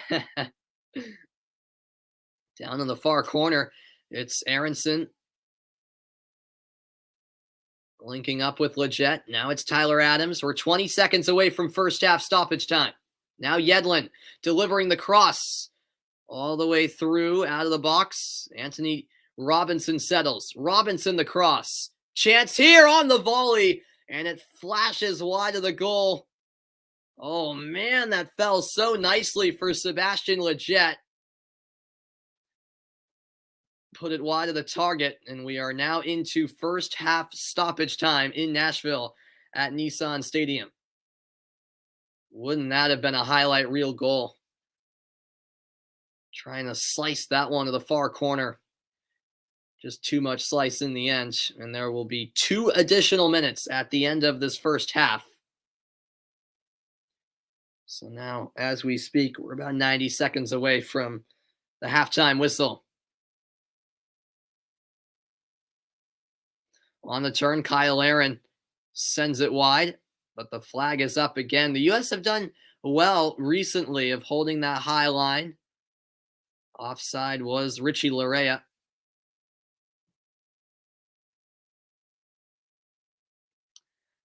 Down in the far corner, it's Aronson linking up with Leggett. Now it's Tyler Adams. We're 20 seconds away from first half stoppage time. Now Yedlin delivering the cross all the way through out of the box. Anthony Robinson settles. Robinson the cross. Chance here on the volley, and it flashes wide of the goal. Oh man, that fell so nicely for Sebastian Leggett. Put it wide of the target, and we are now into first half stoppage time in Nashville at Nissan Stadium. Wouldn't that have been a highlight reel goal? Trying to slice that one to the far corner. Just too much slice in the end, and there will be 2 additional minutes at the end of this first half. So now, as we speak, we're about 90 seconds away from the halftime whistle. On the turn, Kyle Aaron sends it wide, but the flag is up again. The U.S. have done well recently of holding that high line. Offside was Richie Larea.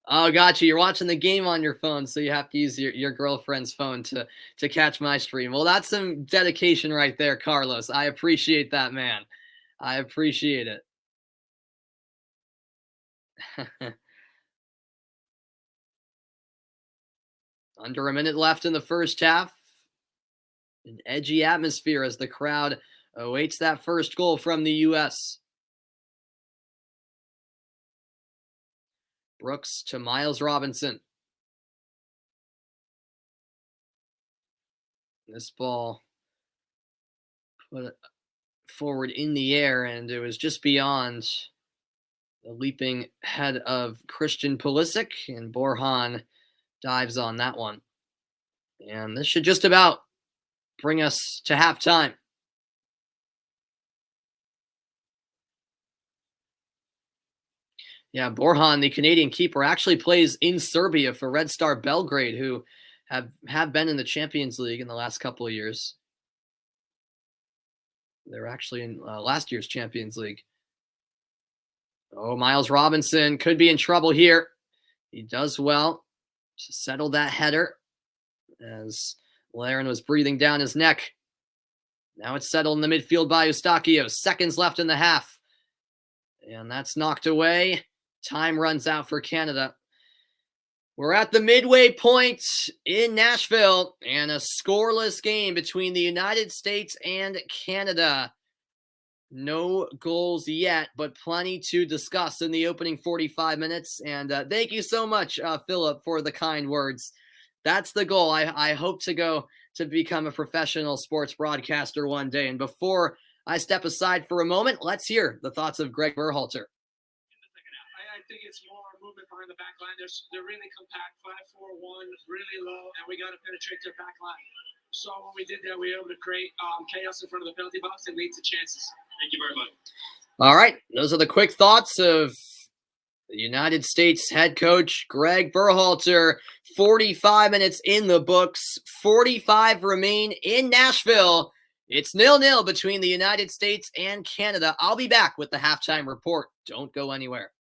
Oh, gotcha. You're watching the game on your phone, so you have to use your girlfriend's phone to catch my stream. Well, that's some dedication right there, Carlos. I appreciate that, man. I appreciate it. Under a minute left in the first half. An edgy atmosphere as the crowd awaits that first goal from the U.S. Brooks to Miles Robinson. This ball put forward in the air, and it was just beyond the leaping head of Christian Pulisic, and Borjan dives on that one. And this should just about bring us to halftime. Yeah, Borjan, the Canadian keeper, actually plays in Serbia for Red Star Belgrade, who have been in the Champions League in the last couple of years. They're actually in last year's Champions League. Oh, Miles Robinson could be in trouble here. He does well to settle that header as Laren was breathing down his neck. Now it's settled in the midfield by Eustachios. Seconds left in the half. And that's knocked away. Time runs out for Canada. We're at the midway point in Nashville, and a scoreless game between the United States and Canada. No goals yet, but plenty to discuss in the opening 45 minutes. And thank you so much, Philip, for the kind words. That's the goal. I hope to go to become a professional sports broadcaster one day. And before I step aside for a moment, let's hear the thoughts of Greg Berhalter. I think it's more movement behind the back line. They're really compact, 5-4-1, really low, and we got to penetrate their back line. So when we did that, we were able to create chaos in front of the penalty box and lead to chances. Thank you very much. All right. Those are the quick thoughts of the United States head coach, Greg Berhalter. 45 minutes in the books. 45 remain in Nashville. It's 0-0 between the United States and Canada. I'll be back with the halftime report. Don't go anywhere.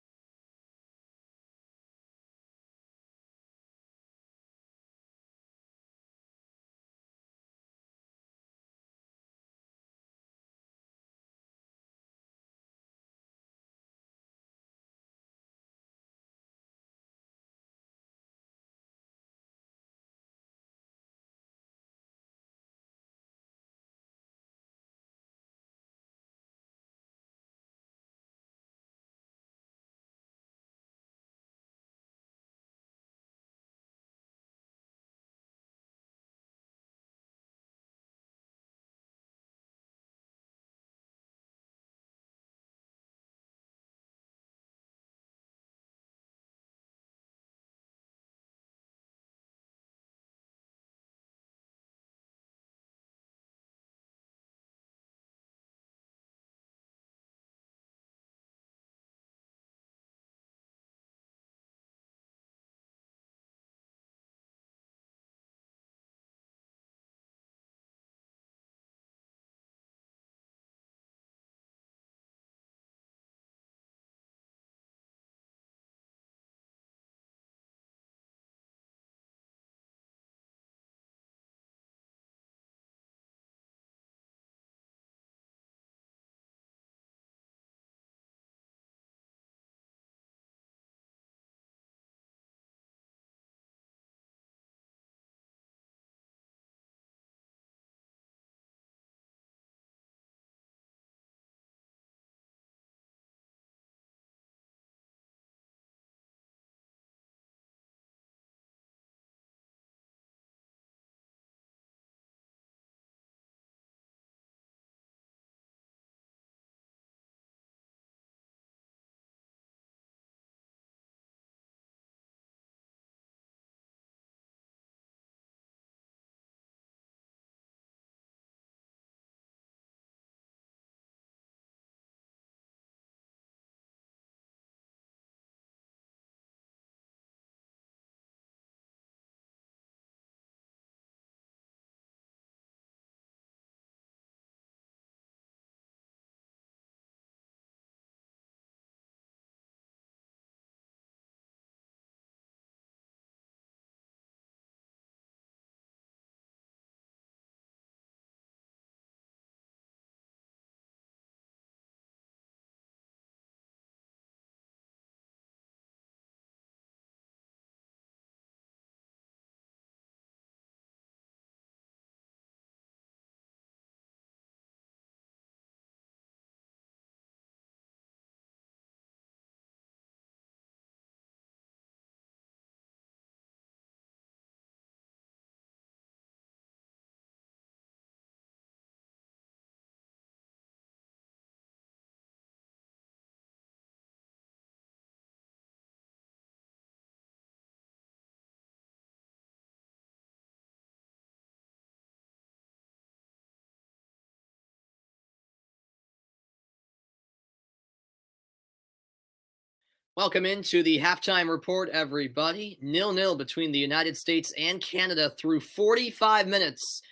Welcome into the halftime report, everybody. 0-0 between the United States and Canada through 45 minutes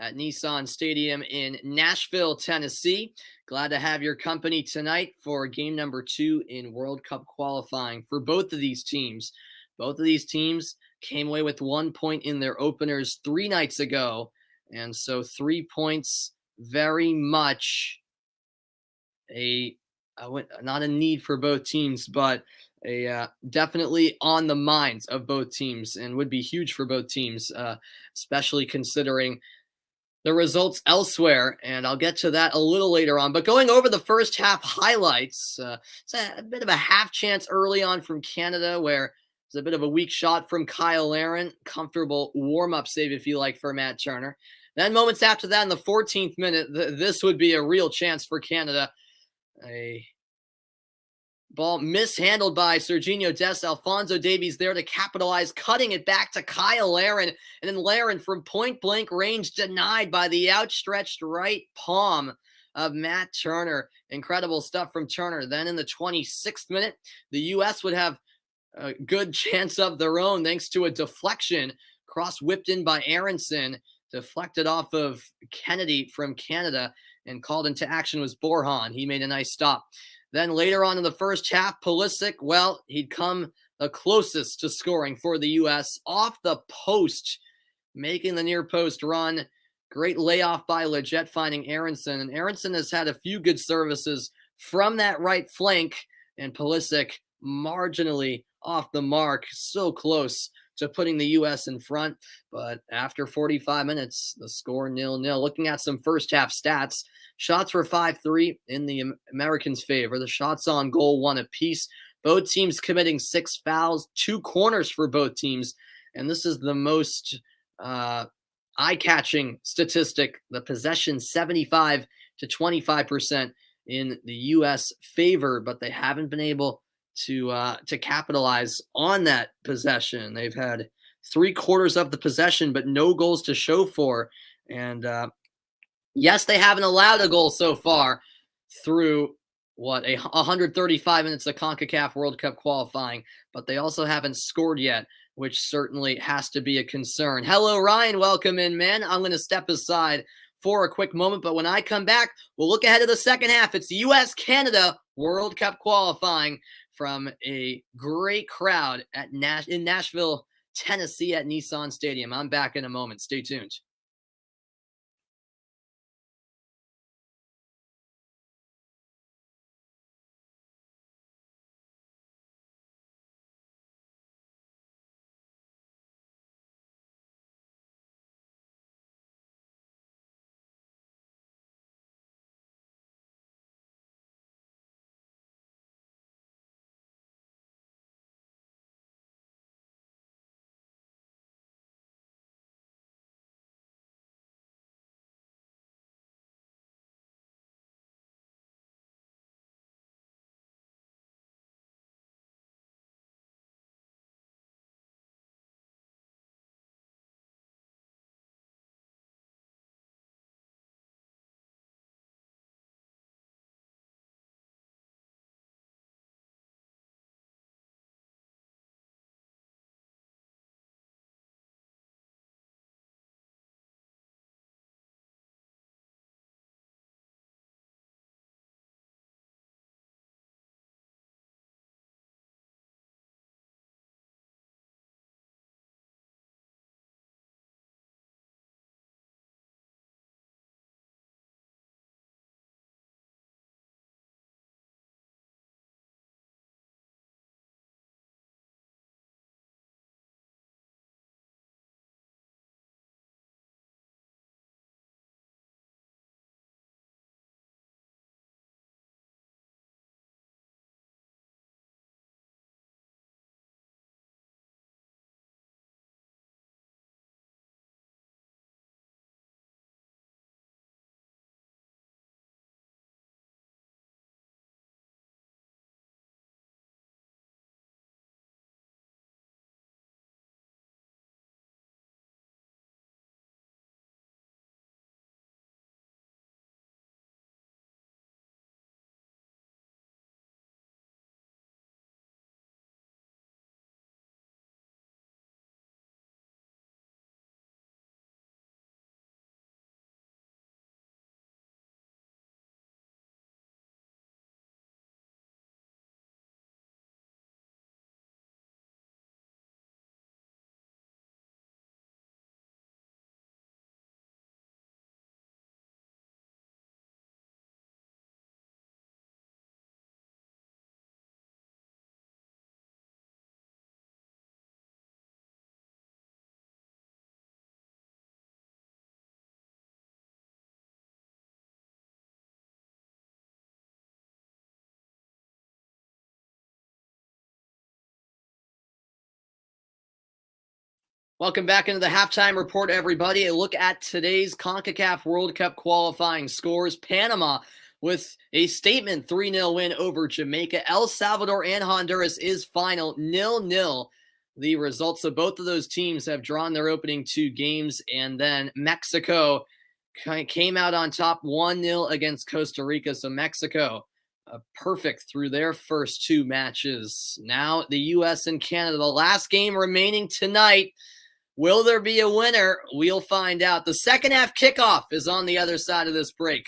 at Nissan Stadium in Nashville, Tennessee. Glad to have your company tonight for game number 2 in World Cup qualifying for both of these teams. Both of these teams came away with 1 point in their openers 3 nights ago, and so 3 points very much not a need for both teams, but definitely on the minds of both teams, and would be huge for both teams, especially considering the results elsewhere. And I'll get to that a little later on. But going over the first half highlights, it's a bit of a half chance early on from Canada, where it's a bit of a weak shot from Kyle Aaron, comfortable warm-up save, if you like, for Matt Turner. Then moments after that, in the 14th minute, this would be a real chance for Canada. A ball mishandled by Serginho Dest. Alphonso Davies there to capitalize, cutting it back to Kyle Aaron. And then Laren from point-blank range denied by the outstretched right palm of Matt Turner. Incredible stuff from Turner. Then in the 26th minute, the U.S. would have a good chance of their own thanks to a deflection. Cross whipped in by Aronson, deflected off of Kennedy from Canada, and called into action was Borjan. He made a nice stop. Then later on in the first half, Peafock, well, he'd come the closest to scoring for the U.S. off the post, making the near post run. Great layoff by Leggett, finding Aronson. And Aronson has had a few good services from that right flank, and Peafock marginally off the mark, so close to putting the U.S. in front. But after 45 minutes, the score 0-0. Looking at some first half stats, shots were 5-3 in the Americans' favor. The shots on goal, 1 apiece. Both teams committing 6 fouls, 2 corners for both teams. And this is the most eye-catching statistic. The possession 75 to 25% in the U.S. favor, but they haven't been able to capitalize on that possession. They've had 3/4 of the possession, but no goals to show for. And yes, they haven't allowed a goal so far through 135 minutes of CONCACAF World Cup qualifying, but they also haven't scored yet, which certainly has to be a concern. Hello, Ryan. Welcome in, man. I'm going to step aside for a quick moment, but when I come back, we'll look ahead to the second half. It's U.S.-Canada World Cup qualifying from a great crowd in Nashville, Tennessee at Nissan Stadium. I'm back in a moment. Stay tuned. Welcome back into the halftime report, everybody. A look at today's CONCACAF World Cup qualifying scores. Panama with a statement 3-0 win over Jamaica. El Salvador and Honduras is final 0-0. The results of both of those teams have drawn their opening two games, and then Mexico came out on top 1-0 against Costa Rica. So Mexico perfect through their first two matches. Now the U.S. and Canada, the last game remaining tonight. Will there be a winner? We'll find out. The second half kickoff is on the other side of this break.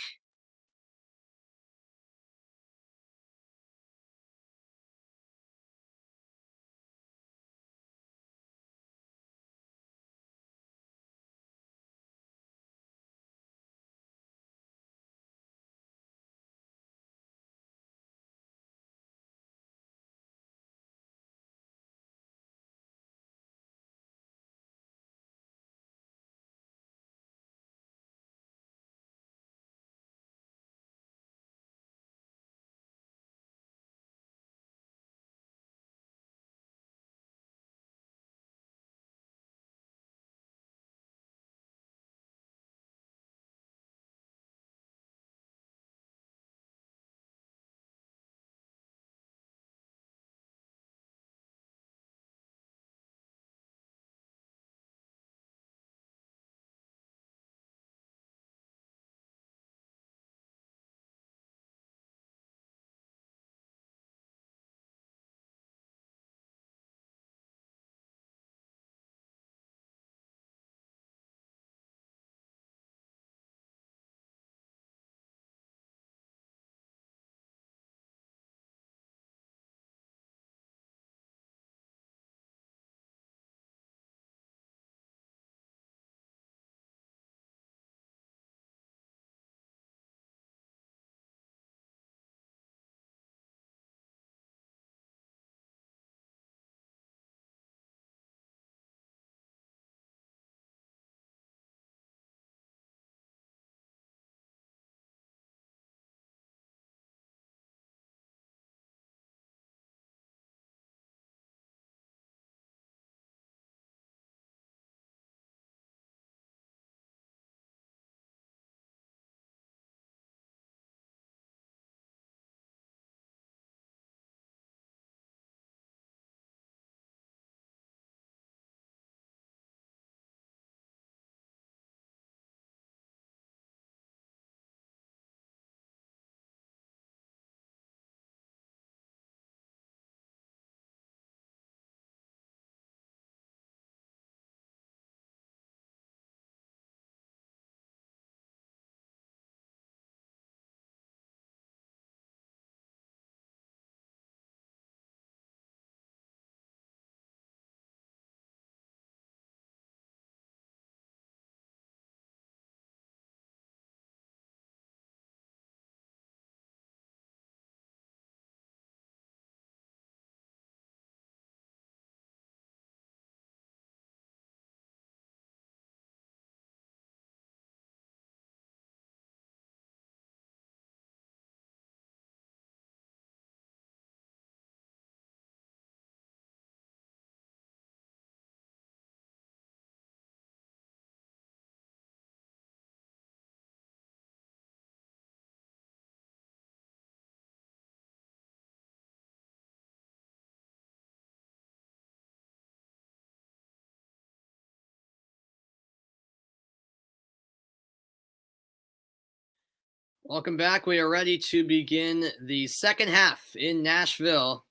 Welcome back. We are ready to begin the second half in Nashville.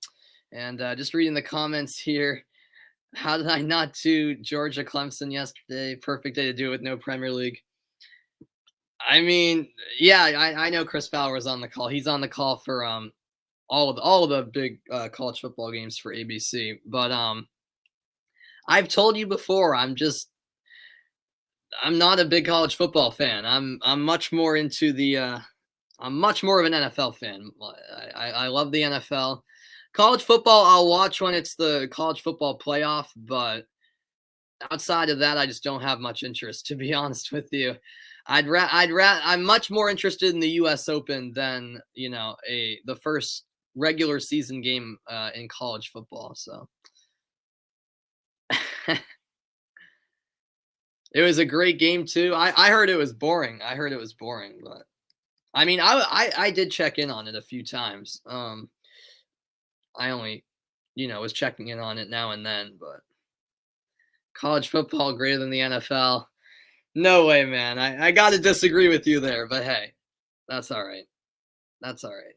And just reading the comments here. How did I not do Georgia Clemson yesterday? Perfect day to do it with no Premier League. I mean, yeah, I know Chris Fowler was on the call. He's on the call for all of the big college football games for ABC. But I've told you before, I'm not a big college football fan. I'm much more into the I'm much more of an NFL fan. I love the NFL. College football, I'll watch when it's the college football playoff, but outside of that, I just don't have much interest, to be honest with you. I'm much more interested in the U.S. Open than the first regular season game in college football. So. It was a great game too. I heard it was boring. I heard it was boring, but I mean, I did check in on it a few times. I only, was checking in on it now and then, but college football greater than the NFL. No way, man. I got to disagree with you there, but hey, that's all right. That's all right.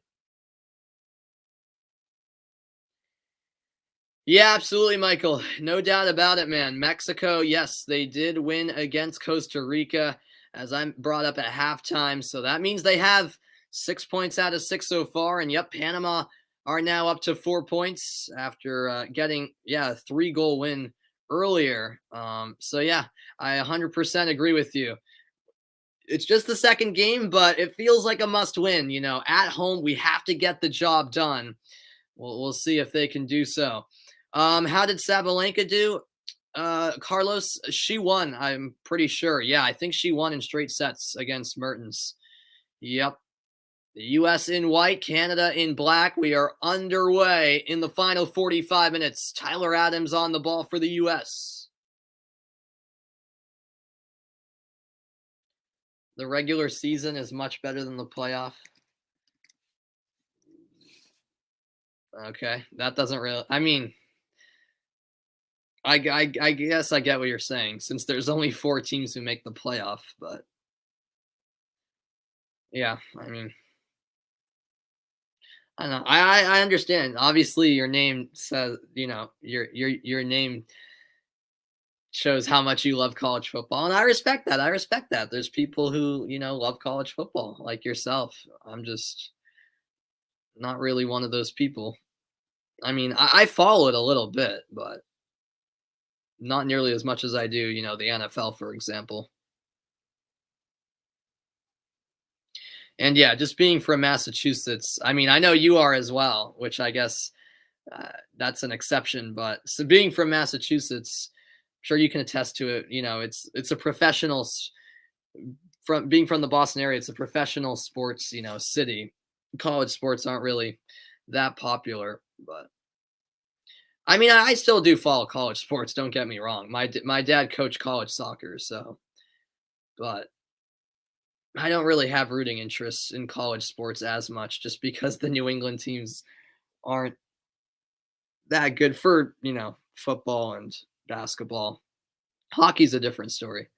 Yeah, absolutely, Michael. No doubt about it, man. Mexico, yes, they did win against Costa Rica, as I brought up at halftime. So that means they have 6 points out of six so far. And yep, Panama are now up to 4 points after getting, a 3-goal win earlier. So yeah, I 100% agree with you. It's just the second game, but it feels like a must win. At home, we have to get the job done. We'll see if they can do so. How did Sabalenka do? Carlos, she won, I'm pretty sure. Yeah, I think she won in straight sets against Mertens. Yep. The US in white, Canada in black. We are underway in the final 45 minutes. Tyler Adams on the ball for the US. The regular season is much better than the playoff. Okay, that doesn't really. I mean, I guess I get what you're saying, since there's only 4 teams who make the playoff, but yeah, I mean, I don't know. I understand. Obviously, your name says, your name shows how much you love college football, and I respect that. I respect that. There's people who, love college football, like yourself. I'm just not really one of those people. I mean, I follow it a little bit, but not nearly as much as I do, the NFL, for example. And yeah, just being from Massachusetts, I mean, I know you are as well, which I guess that's an exception. But so being from Massachusetts, I'm sure you can attest to it. It's a professional from being from the Boston area. It's a professional sports, city. College sports aren't really that popular, but I mean, I still do follow college sports. Don't get me wrong. My dad coached college soccer, so but I don't really have rooting interests in college sports as much, just because the New England teams aren't that good for, football and basketball. Hockey's a different story.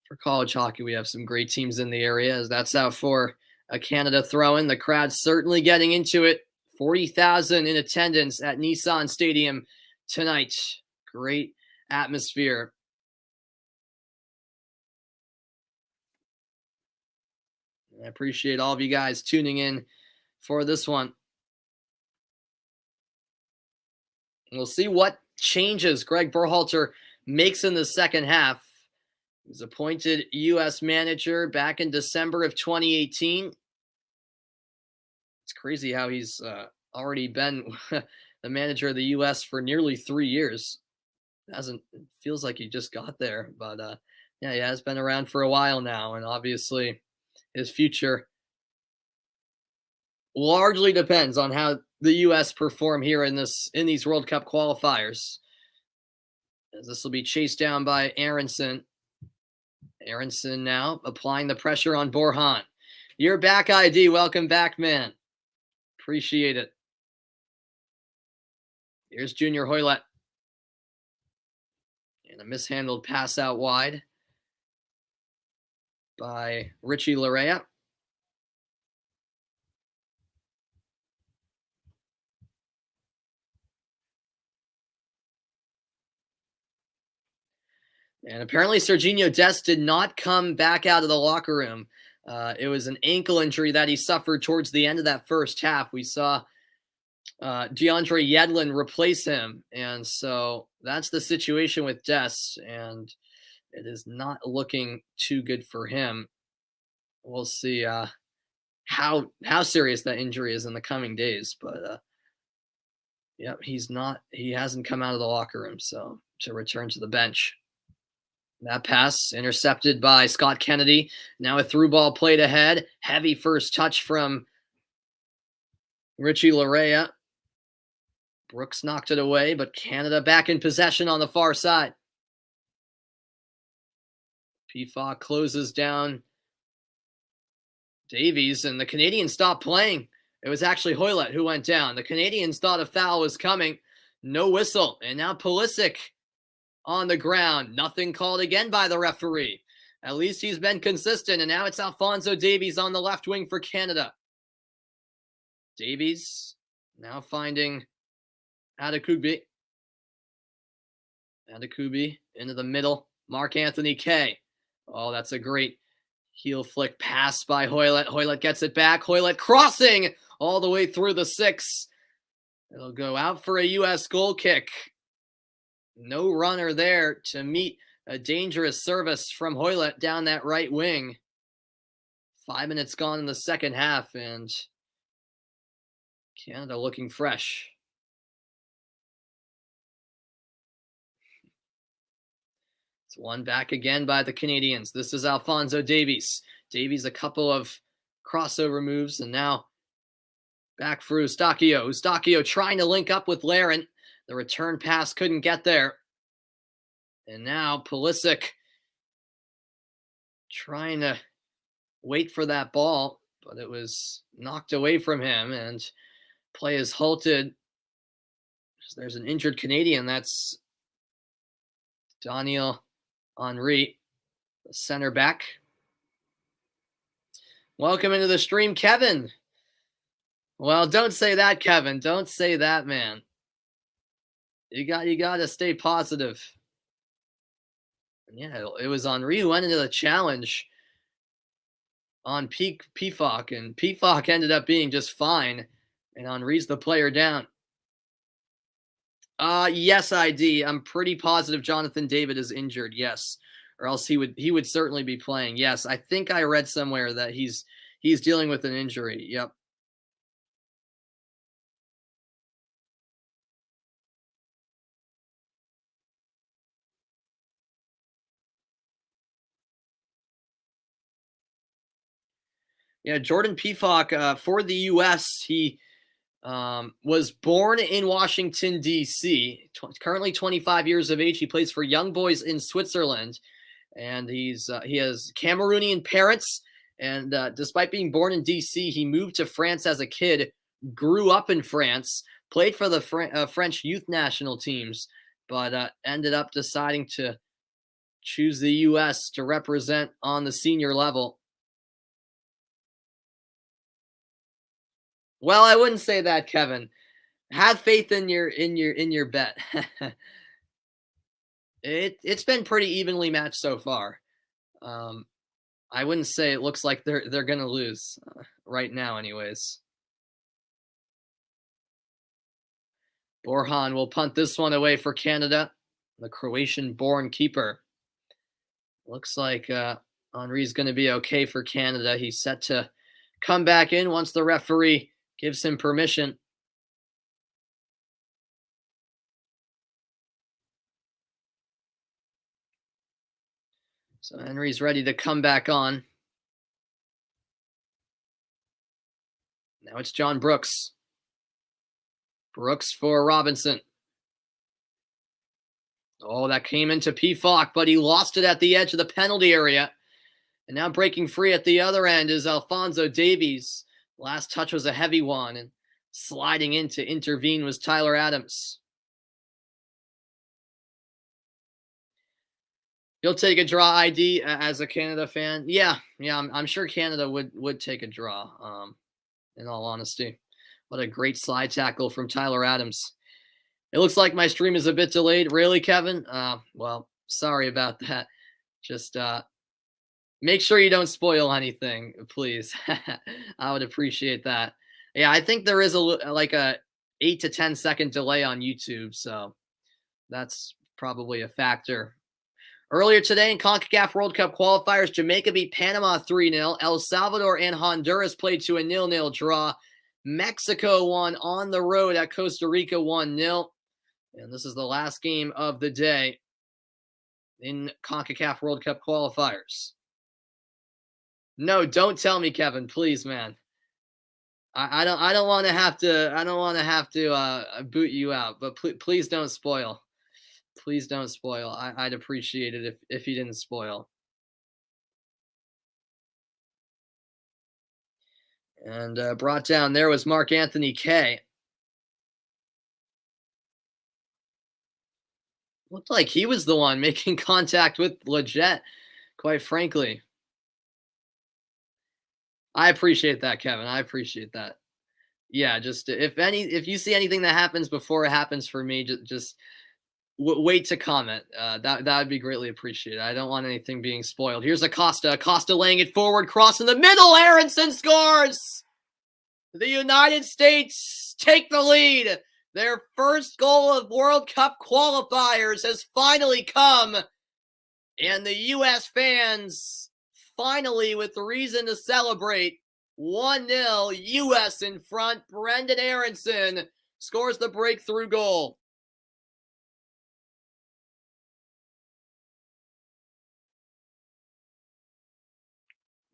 For college hockey, we have some great teams in the area, as that's out for a Canada throw-in. The crowd's certainly getting into it. 40,000 in attendance at Nissan Stadium tonight. Great atmosphere. I appreciate all of you guys tuning in for this one. We'll see what changes Greg Berhalter makes in the second half. He was appointed U.S. manager back in December of 2018. It's crazy how he's already been the manager of the U.S. for nearly 3 years. It feels like he just got there, but yeah, he has been around for a while now, and obviously his future largely depends on how the U.S. perform here in these World Cup qualifiers. As this will be chased down by Aronson. Aronson now applying the pressure on Borjan. You're back, ID. Welcome back, man. Appreciate it. Here's Junior Hoylett. And a mishandled pass out wide by Richie Larea. And apparently Serginho Dest did not come back out of the locker room. It was an ankle injury that he suffered towards the end of that first half. We saw DeAndre Yedlin replace him. And so that's the situation with Dest. And it is not looking too good for him. We'll see how serious that injury is in the coming days. But he hasn't come out of the locker room. So to return to the bench. That pass intercepted by Scott Kennedy. Now a through ball played ahead. Heavy first touch from Richie Larea. Brooks knocked it away, but Canada back in possession on the far side. Peafock closes down Davies, and the Canadians stopped playing. It was actually Hoylett who went down. The Canadians thought a foul was coming. No whistle. And now Pulisic on the ground. Nothing called again by the referee. At least he's been consistent. And now it's Alphonso Davies on the left wing for Canada. Davies now finding Adekugbe. Adekugbe into the middle. Mark-Anthony Kaye. Oh, that's a great heel flick pass by Hoylett. Hoylett gets it back. Hoylett crossing all the way through the 6. It'll go out for a U.S. goal kick. No runner there to meet a dangerous service from Hoylett down that right wing. 5 minutes gone in the second half, and Canada looking fresh. It's one back again by the Canadians. This is Alphonso Davies. Davies a couple of crossover moves, and now back for Eustachio. Eustachio trying to link up with Larin. The return pass couldn't get there. And now Pulisic trying to wait for that ball, but it was knocked away from him, and play is halted. There's an injured Canadian. That's Daniel Henry, the center back. Welcome into the stream, Kevin. Well, don't say that, Kevin. Don't say that, man. You got to stay positive. Yeah, it was Henry who went into the challenge on Peafock, and Peafock ended up being just fine, and Henry's the player down. Yes, ID. I'm pretty positive Jonathan David is injured. Yes, or else he would certainly be playing. Yes, I think I read somewhere that he's dealing with an injury. Yep. Yeah, Jordan Peafock for the U.S. He was born in Washington, D.C., currently 25 years of age. He plays for Young Boys in Switzerland, and he has Cameroonian parents. And despite being born in D.C., he moved to France as a kid, grew up in France, played for the French youth national teams, but ended up deciding to choose the U.S. to represent on the senior level. Well, I wouldn't say that, Kevin. Have faith in your bet. It's been pretty evenly matched so far. I wouldn't say it looks like they're gonna lose right now, anyways. Borjan will punt this one away for Canada. The Croatian-born keeper. Looks like Henry's going to be okay for Canada. He's set to come back in once the referee gives him permission. So Henry's ready to come back on. Now it's John Brooks. Brooks for Robinson. Oh, that came into Peafock, but he lost it at the edge of the penalty area. And now breaking free at the other end is Alphonso Davies. Last touch was a heavy one, and sliding in to intervene was Tyler Adams. You'll take a draw, ID, as a Canada fan? Yeah, I'm sure Canada would take a draw, in all honesty. What a great slide tackle from Tyler Adams. It looks like my stream is a bit delayed. Really, Kevin? Well, sorry about that. Just make sure you don't spoil anything, please. I would appreciate that. Yeah, I think there is a 8 to 10 second delay on YouTube, so that's probably a factor. Earlier today in CONCACAF World Cup qualifiers, Jamaica beat Panama 3-0. El Salvador and Honduras played to a 0-0 draw. Mexico won on the road at Costa Rica 1-0. And this is the last game of the day in CONCACAF World Cup qualifiers. No, don't tell me, Kevin, please, man. I don't want to have to boot you out, but please don't spoil. Please don't spoil. I'd appreciate it if you didn't spoil. And brought down there was Mark Anthony Kaye. Looked like he was the one making contact with Leggett, quite frankly. I appreciate that, Kevin. I appreciate that. Yeah, just if you see anything that happens before it happens for me, just wait to comment. That would be greatly appreciated. I don't want anything being spoiled. Here's Acosta. Acosta laying it forward, cross in the middle. Aronson scores. The United States take the lead. Their first goal of World Cup qualifiers has finally come. And the U.S. fans finally with reason to celebrate. 1-0, U.S. in front. Brendan Aronson scores the breakthrough goal.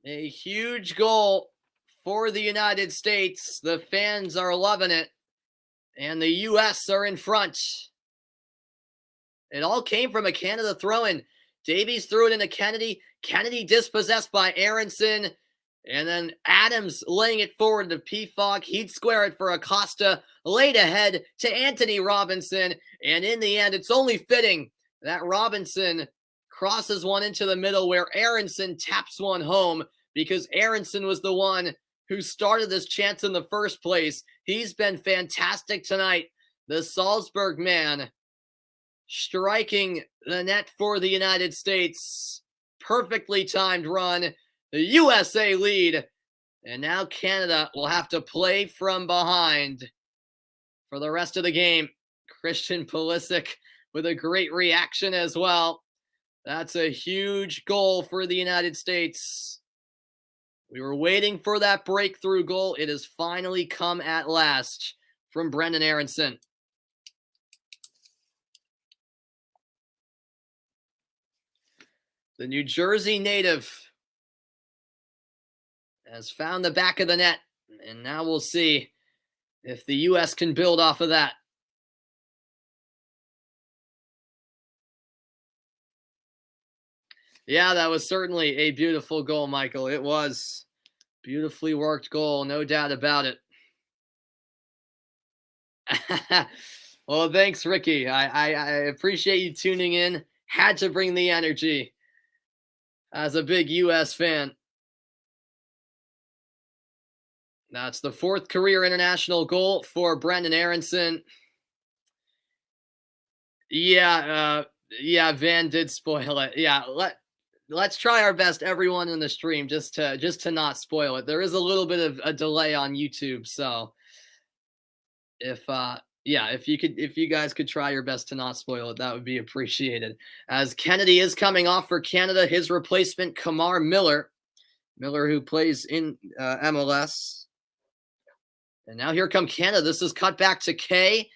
A huge goal for the United States. The fans are loving it. And the U.S. are in front. It all came from a Canada throw-in. Davies threw it into Kennedy. Kennedy dispossessed by Aronson. And then Adams laying it forward to Peafock. He'd square it for Acosta. Laid ahead to Anthony Robinson. And in the end, it's only fitting that Robinson crosses one into the middle where Aronson taps one home, because Aronson was the one who started this chance in the first place. He's been fantastic tonight. The Salzburg man striking the net for the United States. Perfectly timed run. The USA lead. And now Canada will have to play from behind for the rest of the game. Christian Pulisic with a great reaction as well. That's a huge goal for the United States. We were waiting for that breakthrough goal. It has finally come at last from Brendan Aronson. The New Jersey native has found the back of the net, and now we'll see if the U.S. can build off of that. Yeah, that was certainly a beautiful goal, Michael. It was beautifully worked goal, no doubt about it. Well, thanks, Ricky. I appreciate you tuning in. Had to bring the energy as a big U.S. fan. That's the fourth career international goal for Brendan Aronson. Yeah, Van did spoil it. Yeah, let's try our best, everyone in the stream, just to not spoil it. There is a little bit of a delay on YouTube, so if you guys could try your best to not spoil it, that would be appreciated. As Kennedy is coming off for Canada, his replacement Kamar Miller, who plays in MLS. And now here come Canada. This is cut back to Kaye.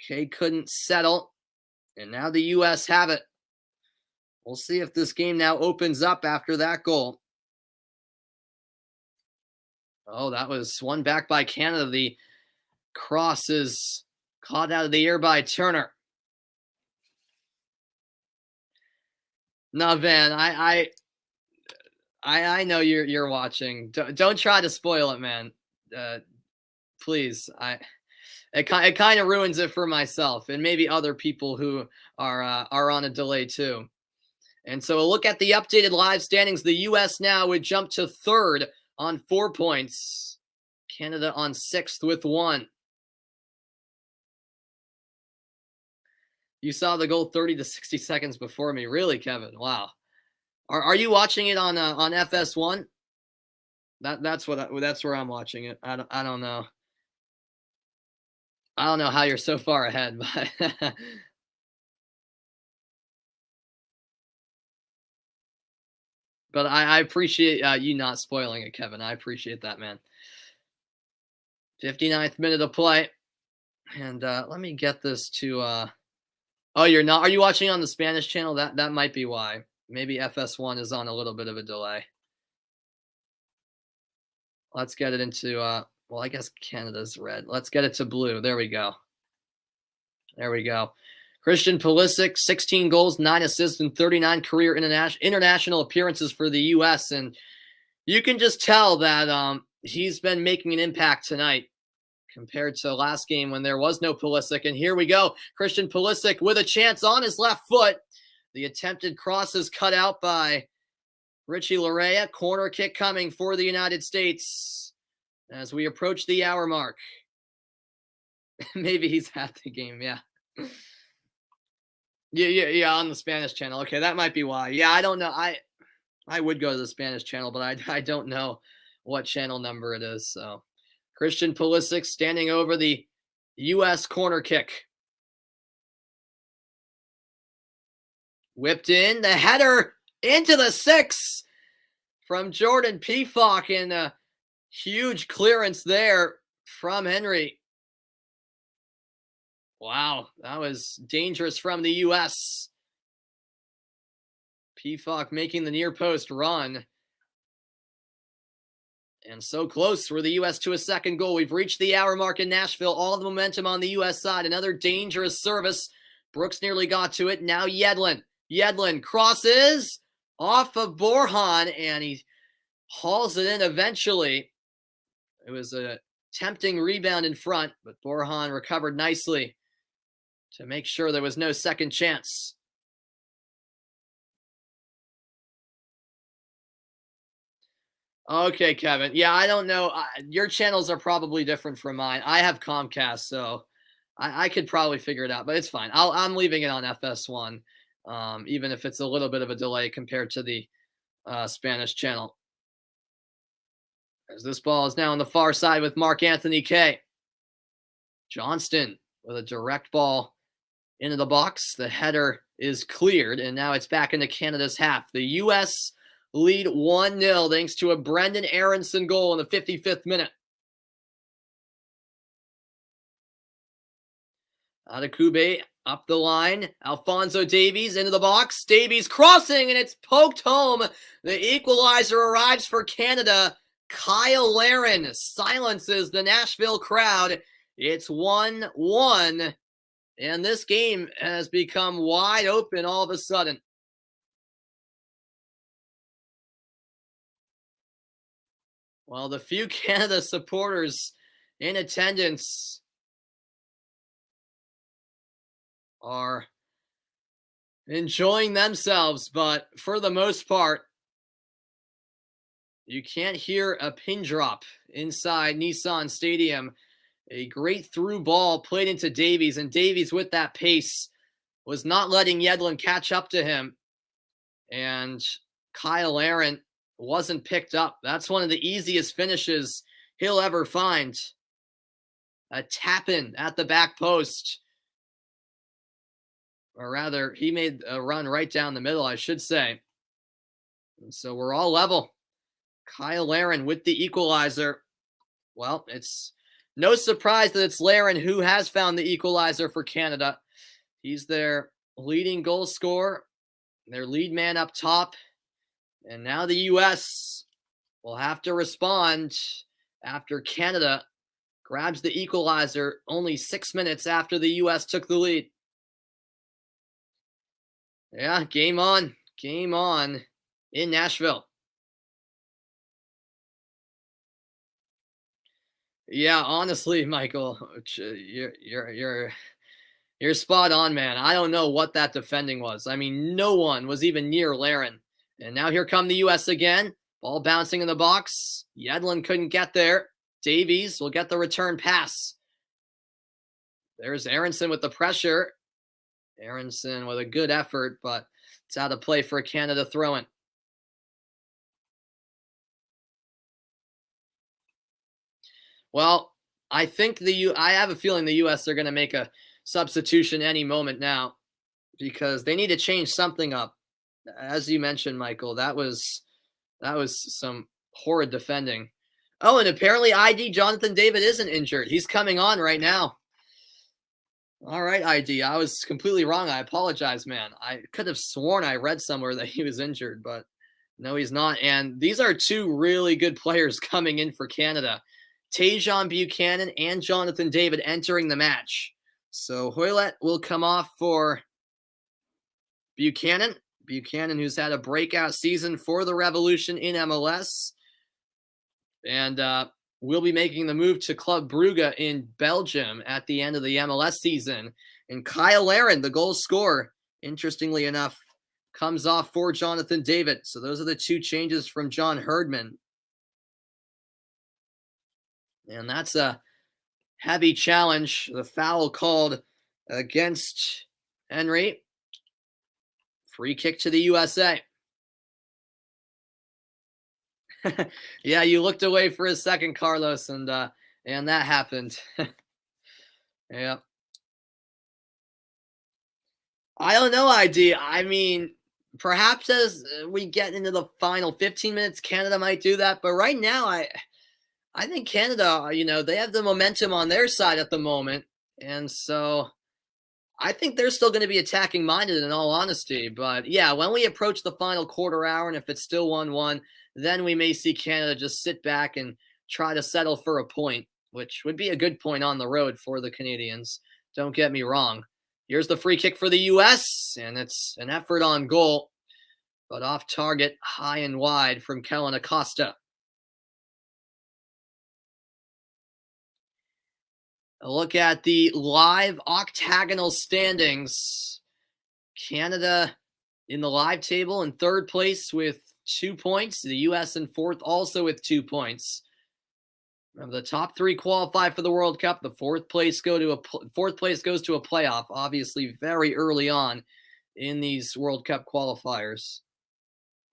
Kaye couldn't settle, and now the U.S. have it. We'll see if this game now opens up after that goal. Oh, that was one back by Canada. The cross is caught out of the air by Turner. No, Van, I know you're watching. Don't try to spoil it, man. Please. It kind of ruins it for myself and maybe other people who are on a delay too. And so a look at the updated live standings. The U.S. now would jump to third on 4 points. Canada on sixth with 1. You saw the goal 30 to 60 seconds before me. Really, Kevin? Wow. Are you watching it on FS1? That's where I'm watching it. I don't know. I don't know how you're so far ahead, but but I appreciate you not spoiling it, Kevin. I appreciate that, man. 59th minute of play. And let me get this to oh, you're not? Are you watching on the Spanish channel? That might be why. Maybe FS1 is on a little bit of a delay. Let's get it into well, I guess Canada's red. Let's get it to blue. There we go. There we go. Christian Pulisic, 16 goals, 9 assists, and 39 career international appearances for the U.S. And you can just tell that he's been making an impact tonight compared to last game when there was no Pulisic. And here we go. Christian Pulisic with a chance on his left foot. The attempted cross is cut out by Richie Larea. Corner kick coming for the United States as we approach the hour mark. Maybe he's at the game, yeah. Yeah, on the Spanish channel. Okay, that might be why. Yeah, I don't know. I would go to the Spanish channel, but I don't know what channel number it is. So Christian Pulisic standing over the U.S. corner kick. Whipped in, the header into the 6 from Jordan Peafock, and a huge clearance there from Henry. Wow, that was dangerous from the U.S. Peafock making the near post run. And so close for the U.S. to a second goal. We've reached the hour mark in Nashville. All the momentum on the U.S. side. Another dangerous service. Brooks nearly got to it. Now Yedlin. Yedlin crosses off of Borjan, and he hauls it in eventually. It was a tempting rebound in front, but Borjan recovered nicely to make sure there was no second chance. Okay, Kevin. Yeah, I don't know. Your channels are probably different from mine. I have Comcast, so I could probably figure it out, but it's fine. I'm leaving it on FS1, even if it's a little bit of a delay compared to the Spanish channel. As this ball is now on the far side with Mark Anthony K. Johnston with a direct ball into the box. The header is cleared, and now it's back into Canada's half. The U.S. lead 1-0 thanks to a Brendan Aronson goal in the 55th minute. Adekugbe up the line. Alphonso Davies into the box. Davies crossing, and it's poked home. The equalizer arrives for Canada. Kyle Larin silences the Nashville crowd. It's 1-1, and this game has become wide open all of a sudden. Well, the few Canada supporters in attendance are enjoying themselves, but for the most part, you can't hear a pin drop inside Nissan Stadium. A great through ball played into Davies, and Davies with that pace was not letting Yedlin catch up to him. And Kyle Larin wasn't picked up. That's one of the easiest finishes he'll ever find. A tap-in at the back post. Or rather, he made a run right down the middle, I should say. And so we're all level. Kyle Larin with the equalizer. Well, it's no surprise that it's Larin who has found the equalizer for Canada. He's their leading goal scorer, their lead man up top. And now the U.S. will have to respond after Canada grabs the equalizer only 6 minutes after the U.S. took the lead. Yeah, game on in Nashville. Yeah, honestly, Michael, you're spot on, man. I don't know what that defending was. I mean, no one was even near Larin. And now here come the U.S. again. Ball bouncing in the box. Yedlin couldn't get there. Davies will get the return pass. There's Aronson with the pressure. Aronson with a good effort, but it's out of play for a Canada throw-in. Well, I think I have a feeling the U.S. are going to make a substitution any moment now because they need to change something up. As you mentioned, Michael, that was some horrid defending. Oh, and apparently ID Jonathan David isn't injured. He's coming on right now. All right, ID. I was completely wrong. I apologize, man. I could have sworn I read somewhere that he was injured, but no, he's not. And these are two really good players coming in for Canada. Tajon Buchanan and Jonathan David entering the match. So Hoylett will come off for Buchanan. Buchanan, who's had a breakout season for the Revolution in MLS. And will be making the move to Club Brugge in Belgium at the end of the MLS season. And Kyle Larin, the goal scorer, interestingly enough, comes off for Jonathan David. So those are the two changes from John Herdman. And that's a heavy challenge. The foul called against Henry. Free kick to the USA. Yeah, you looked away for a second, Carlos, and that happened. Yeah. I don't know, ID. I mean, perhaps as we get into the final 15 minutes, Canada might do that. But right now, I think Canada, they have the momentum on their side at the moment. And so I think they're still going to be attacking minded in all honesty. But yeah, when we approach the final quarter hour, and if it's still 1-1, then we may see Canada just sit back and try to settle for a point, which would be a good point on the road for the Canadians. Don't get me wrong. Here's the free kick for the U.S., and it's an effort on goal, but off target, high and wide from Kellen Acosta. A look at the live octagonal standings. Canada in the live table in third place with 2 points. The U.S. in fourth also with 2 points. The top three qualify for the World Cup. The fourth place goes to a playoff, obviously very early on in these World Cup qualifiers.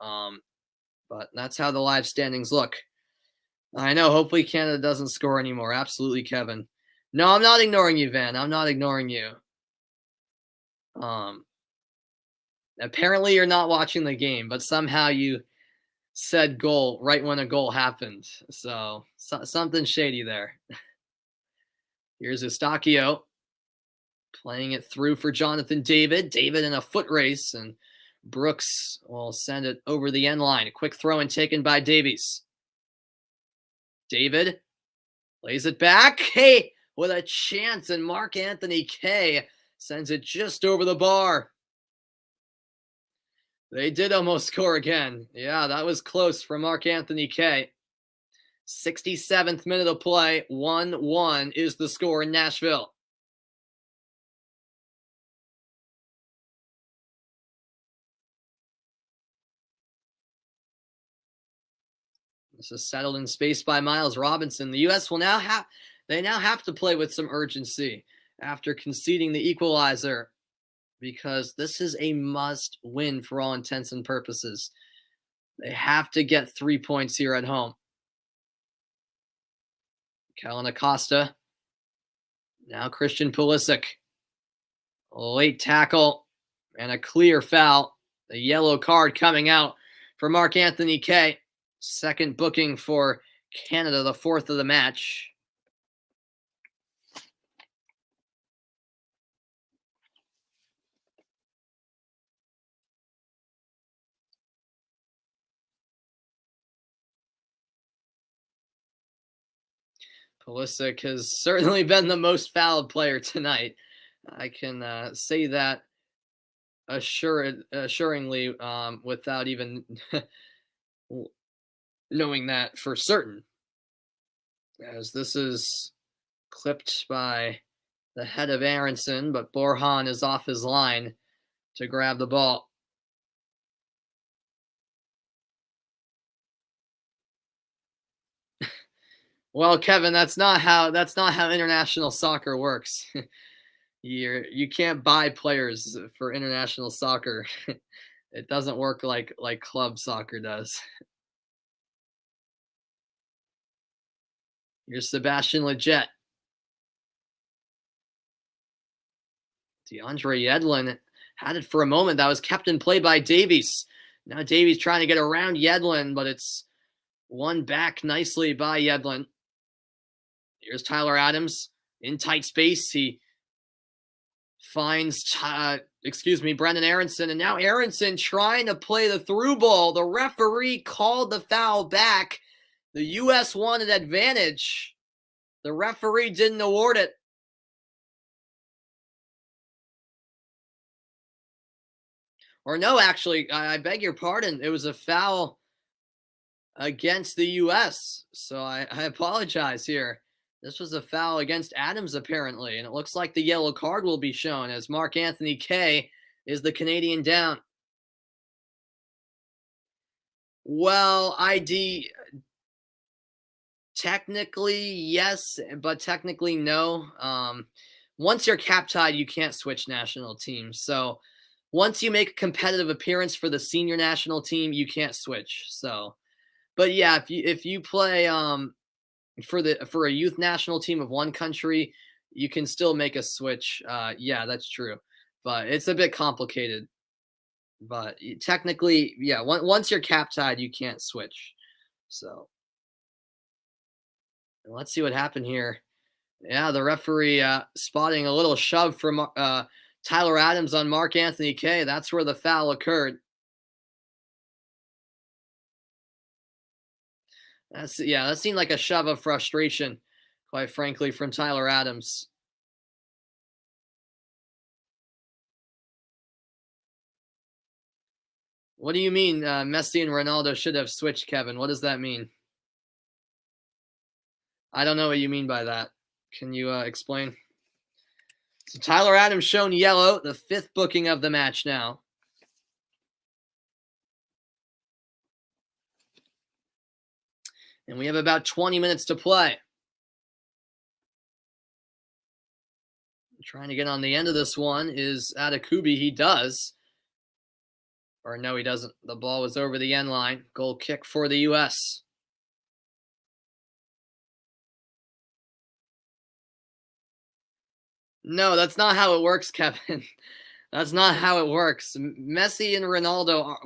But that's how the live standings look. I know, hopefully Canada doesn't score anymore. Absolutely, Kevin. No, I'm not ignoring you, Van. I'm not ignoring you. Apparently you're not watching the game, but somehow you said goal right when a goal happened. So something shady there. Here's Eustachio playing it through for Jonathan David. David in a foot race, and Brooks will send it over the end line. A quick throw and taken by Davies. David lays it back. Hey, with a chance, and Mark Anthony Kaye sends it just over the bar. They did almost score again. Yeah, that was close for Mark Anthony Kaye. 67th minute of play. 1-1 is the score in Nashville. This is settled in space by Miles Robinson. The U.S. will now have to play with some urgency after conceding the equalizer, because this is a must win for all intents and purposes. They have to get 3 points here at home. Kellen Acosta. Now Christian Pulisic. A late tackle and a clear foul. The yellow card coming out for Mark Anthony Kaye. Second booking for Canada, the fourth of the match. Pulisic has certainly been the most fouled player tonight. I can say that assuringly without even knowing that for certain, as this is clipped by the head of Aronson, but Borjan is off his line to grab the ball. Well, Kevin, that's not how international soccer works. You can't buy players for international soccer. It doesn't work like club soccer does. Here's Sebastian Lletget. DeAndre Yedlin had it for a moment. That was kept in play by Davies. Now Davies trying to get around Yedlin, but it's won back nicely by Yedlin. Here's Tyler Adams in tight space. He finds, Brendan Aronson, and now Aronson trying to play the through ball. The referee called the foul back. The U.S. wanted advantage. The referee didn't award it. Or no, actually, I beg your pardon. It was a foul against the U.S. So I apologize here. This was a foul against Adams, apparently, and it looks like the yellow card will be shown as Mark Anthony Kaye is the Canadian down. Well, ID technically yes, but technically no. Once you're cap tied, you can't switch national teams. So once you make a competitive appearance for the senior national team, you can't switch. So, but yeah, if you play for a youth national team of one country, you can still make a switch. Yeah, that's true, but it's a bit complicated. But technically, yeah, once you're cap tied, you can't switch. So let's see what happened here. Yeah, the referee spotting a little shove from Tyler Adams on Mark Anthony Kaye. That's where the foul occurred. That seemed like a shove of frustration, quite frankly, from Tyler Adams. What do you mean Messi and Ronaldo should have switched, Kevin? What does that mean? I don't know what you mean by that. Can you explain? So Tyler Adams shown yellow, the 5th booking of the match now. And we have about 20 minutes to play. Trying to get on the end of this one is Adekubi. He does. Or no, he doesn't. The ball was over the end line. Goal kick for the U.S. No, that's not how it works, Kevin. That's not how it works. Messi and Ronaldo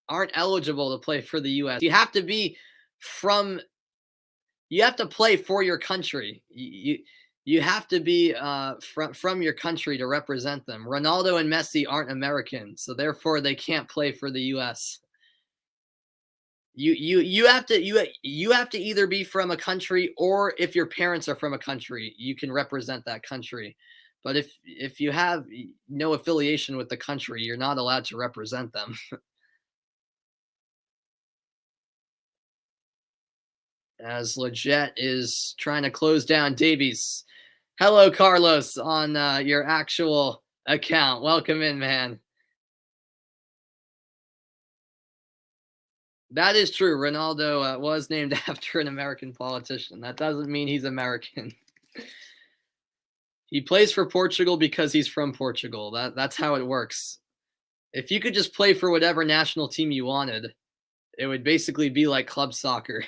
aren't eligible to play for the U.S. You have to play for your country. You have to be from your country to represent them. Ronaldo and Messi aren't American, so therefore they can't play for the U.S. You have to either be from a country, or if your parents are from a country, you can represent that country. But if you have no affiliation with the country, you're not allowed to represent them. As Leggett is trying to close down Davies. Hello, Carlos, on your actual account. Welcome in, man. That is true. Ronaldo was named after an American politician. That doesn't mean he's American. He plays for Portugal because he's from Portugal. That's how it works. If you could just play for whatever national team you wanted, it would basically be like club soccer.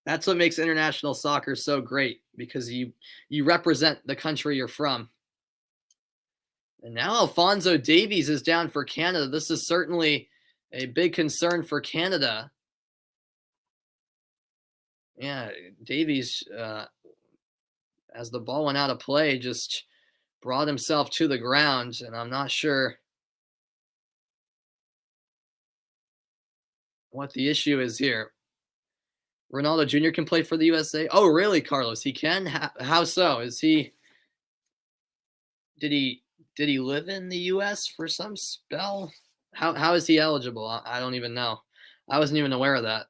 That's what makes international soccer so great, because you represent the country you're from. And now Alphonso Davies is down for Canada. This is certainly a big concern for Canada. Yeah, Davies, as the ball went out of play, just brought himself to the ground, and I'm not sure what the issue is here. Ronaldo Jr. can play for the USA. Oh, really, Carlos? He can? How so? Is he? Did he live in the U.S. for some spell? How is he eligible? I don't even know. I wasn't even aware of that.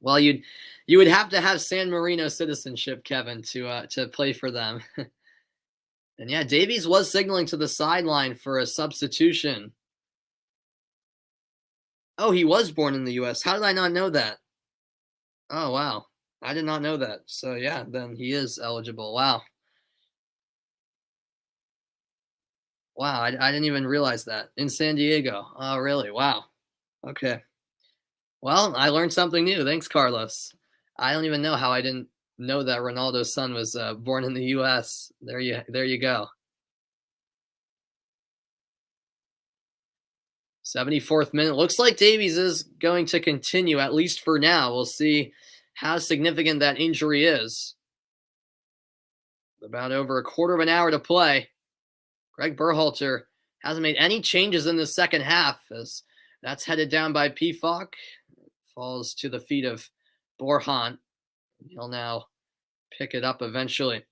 Well, you would have to have San Marino citizenship, Kevin, to play for them. And yeah, Davies was signaling to the sideline for a substitution. Oh, he was born in the U.S. How did I not know that? Oh, wow. I did not know that. So yeah, then he is eligible. Wow. Wow, I didn't even realize that. In San Diego. Oh, really? Wow. Okay. Well, I learned something new. Thanks, Carlos. I don't even know how I didn't know that Ronaldo's son was born in the U.S. There you go. 74th minute. Looks like Davies is going to continue, at least for now. We'll see how significant that injury is. About over a quarter of an hour to play. Greg Berhalter hasn't made any changes in the second half, as that's headed down by Peafock. Falls to the feet of Borjan. He'll now pick it up eventually.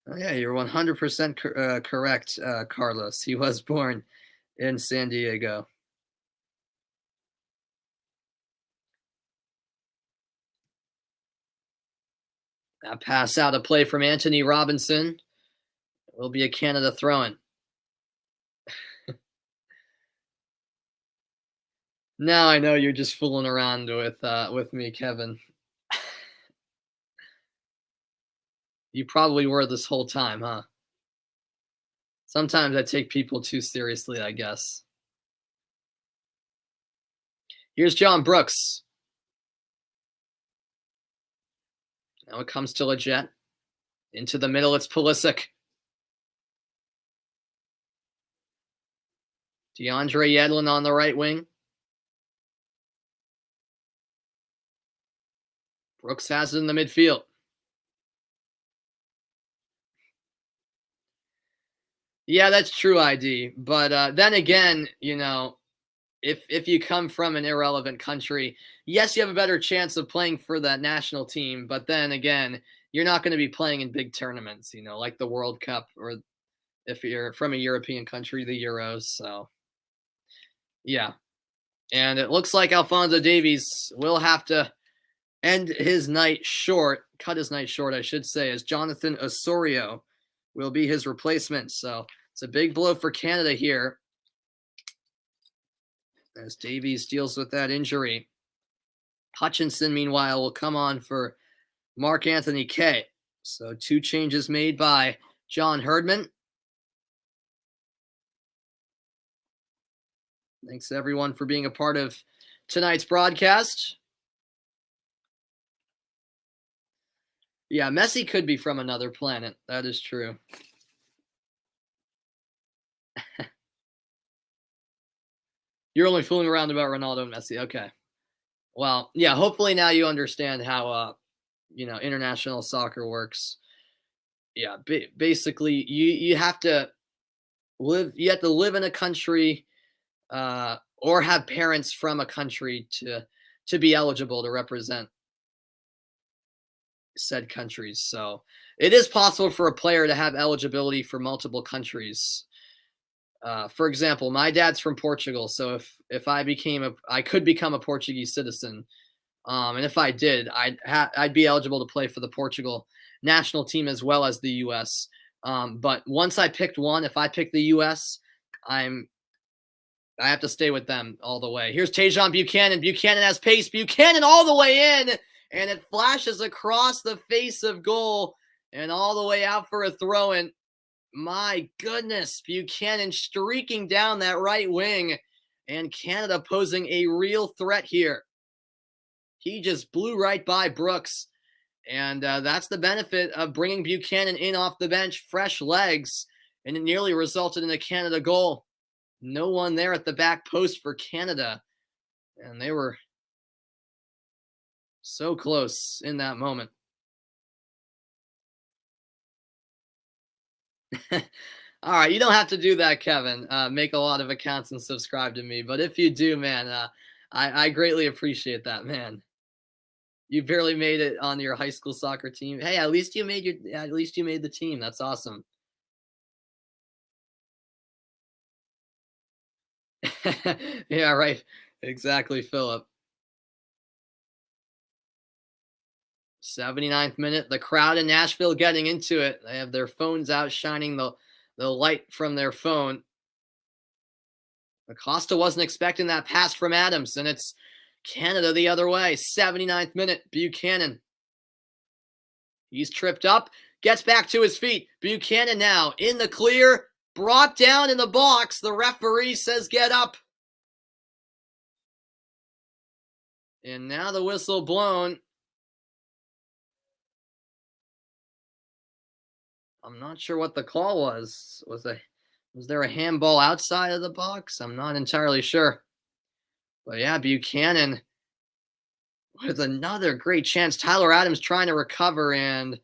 Oh, yeah, you're 100% correct, Carlos. He was born in San Diego. That pass out of play from Anthony Robinson will be a Canada throw-in. Now I know you're just fooling around with me, Kevin. You probably were this whole time, huh? Sometimes I take people too seriously, I guess. Here's John Brooks. Now it comes to Leggett. Into the middle, it's Pulisic. DeAndre Yedlin on the right wing. Brooks has it in the midfield. Yeah, that's true ID. But then again, if you come from an irrelevant country, yes, you have a better chance of playing for that national team. But then again, you're not going to be playing in big tournaments, like the World Cup, or if you're from a European country, the Euros. So, yeah. And it looks like Alphonso Davies will have to cut his night short, I should say, as Jonathan Osorio will be his replacement. So it's a big blow for Canada here as Davies deals with that injury. Hutchinson, meanwhile, will come on for Mark-Anthony Kaye. So 2 changes made by John Herdman. Thanks, everyone, for being a part of tonight's broadcast. Yeah, Messi could be from another planet. That is true. You're only fooling around about Ronaldo and Messi. Okay. Well, yeah, hopefully now you understand how, international soccer works. Yeah, basically you have to live in a country or have parents from a country to be eligible to represent said countries. So it is possible for a player to have eligibility for multiple countries. For example, my dad's from Portugal, so if I could become a Portuguese citizen, and if I did, I'd be eligible to play for the Portugal national team as well as the U.S. But once I picked one, if I pick the U.S., I have to stay with them all the way. Here's Tajon Buchanan. Buchanan has pace. Buchanan all the way in, and it flashes across the face of goal and all the way out for a throw-in. My goodness, Buchanan streaking down that right wing, and Canada posing a real threat here. He just blew right by Brooks, and that's the benefit of bringing Buchanan in off the bench, fresh legs, and it nearly resulted in a Canada goal. No one there at the back post for Canada, and they were so close in that moment. All right, you don't have to do that, Kevin. Make a lot of accounts and subscribe to me. But if you do, man, I greatly appreciate that, man. You barely made it on your high school soccer team. Hey, at least you made the team. That's awesome. Yeah, right. Exactly, Philip. 79th minute. The crowd in Nashville getting into it. They have their phones out, shining the light from their phone. Acosta wasn't expecting that pass from Adams, and it's Canada the other way. 79th minute. Buchanan. He's tripped up. Gets back to his feet. Buchanan now in the clear. Brought down in the box. The referee says get up. And now the whistle blown. I'm not sure what the call was. Was there a handball outside of the box? I'm not entirely sure. But yeah, Buchanan with another great chance. Tyler Adams trying to recover, and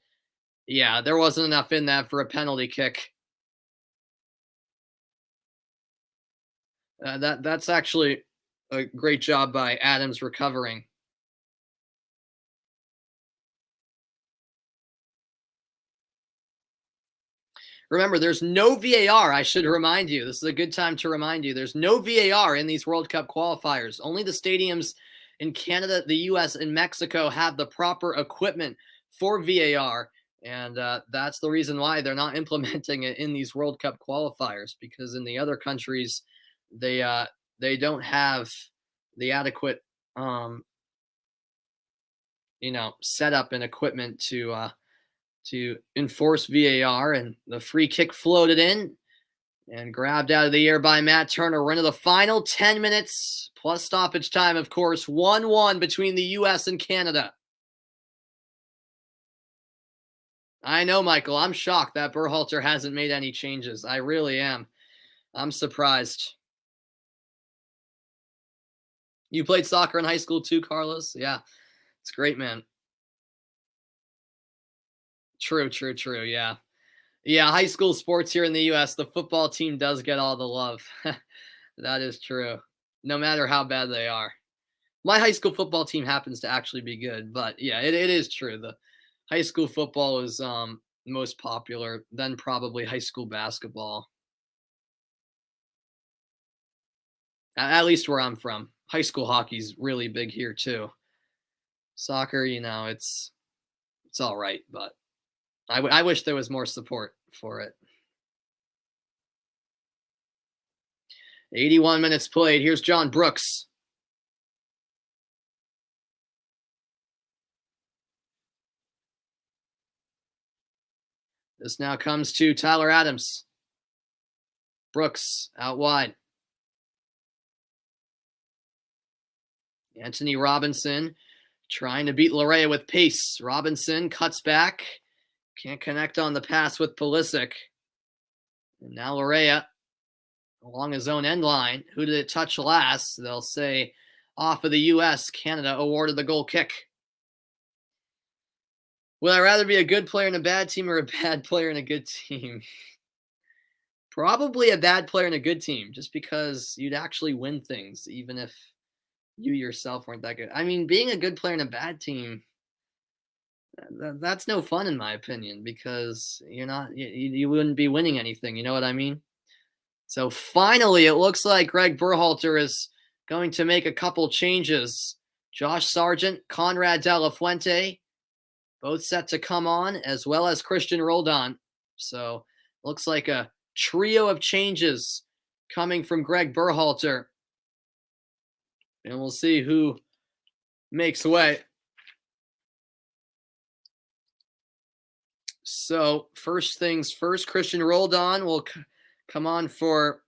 yeah, there wasn't enough in that for a penalty kick. That's actually a great job by Adams recovering. Remember, there's no VAR. I should remind you. This is a good time to remind you. There's no VAR in these World Cup qualifiers. Only the stadiums in Canada, the U.S., and Mexico have the proper equipment for VAR. And that's the reason why they're not implementing it in these World Cup qualifiers, because in the other countries, they don't have the adequate, setup and equipment to enforce VAR. And the free kick floated in and grabbed out of the air by Matt Turner. We're into the final 10 minutes plus stoppage time, of course. 1-1 between the U.S. and Canada. I know, Michael. I'm shocked that Berhalter hasn't made any changes. I really am. I'm surprised. You played soccer in high school too, Carlos? Yeah, it's great, man. True. Yeah. Yeah, high school sports here in the U.S., the football team does get all the love. That is true, no matter how bad they are. My high school football team happens to actually be good, but yeah, it is true. The high school football is most popular, then probably high school basketball. At least where I'm from. High school hockey's really big here too. Soccer, it's all right, but I wish there was more support for it. 81 minutes played. Here's John Brooks. This now comes to Tyler Adams. Brooks out wide. Anthony Robinson trying to beat Larea with pace. Robinson cuts back. Can't connect on the pass with Pulisic. And now Larea along his own end line. Who did it touch last? They'll say off of the U.S. Canada awarded the goal kick. Would I rather be a good player in a bad team or a bad player in a good team? Probably a bad player in a good team, just because you'd actually win things, even if you yourself weren't that good. I mean, being a good player in a bad team, that's no fun in my opinion, because you wouldn't be winning anything. You know what I mean? So finally, it looks like Greg Berhalter is going to make a couple changes. Josh Sargent, Conrad De La Fuente, both set to come on, as well as Christian Roldan. So looks like a trio of changes coming from Greg Berhalter. And we'll see who makes way. So first things first, Christian Roldan will come on for,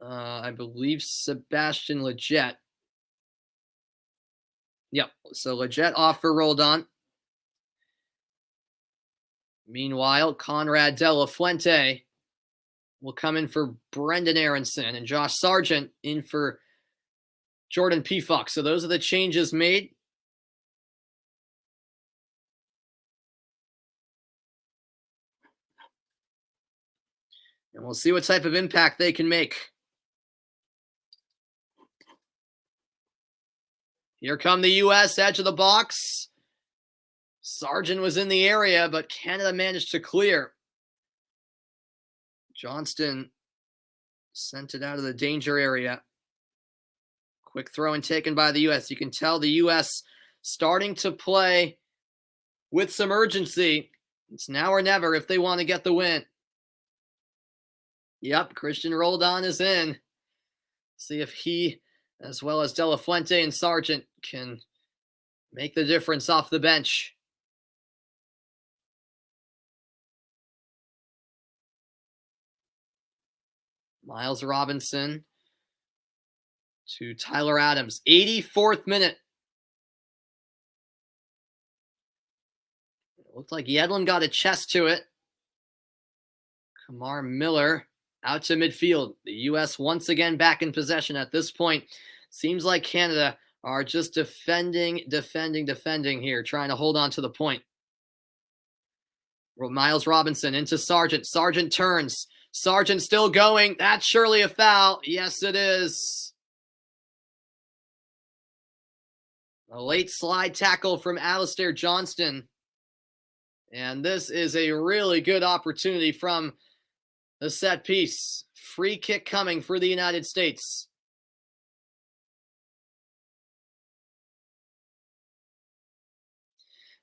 I believe, Sebastian Lletget. Yep, so Lletget off for Roldan. Meanwhile, Conrad De La Fuente will come in for Brendan Aronson, and Josh Sargent in for Jordan Peafock. So those are the changes made. And we'll see what type of impact they can make. Here come the U.S. edge of the box. Sargent was in the area, but Canada managed to clear. Johnston sent it out of the danger area. Quick throw and taken by the U.S. You can tell the U.S. starting to play with some urgency. It's now or never if they want to get the win. Yep, Christian Roldan is in. See if he, as well as De La Fuente and Sargent, can make the difference off the bench. Miles Robinson to Tyler Adams. 84th minute. It looked like Yedlin got a chest to it. Kamar Miller out to midfield. The U.S. once again back in possession at this point. Seems like Canada are just defending here, trying to hold on to the point. Miles Robinson into Sargent. Sargent turns. Sargent still going. That's surely a foul. Yes, it is. A late slide tackle from Alistair Johnston. And this is a really good opportunity from the set piece. Free kick coming for the United States.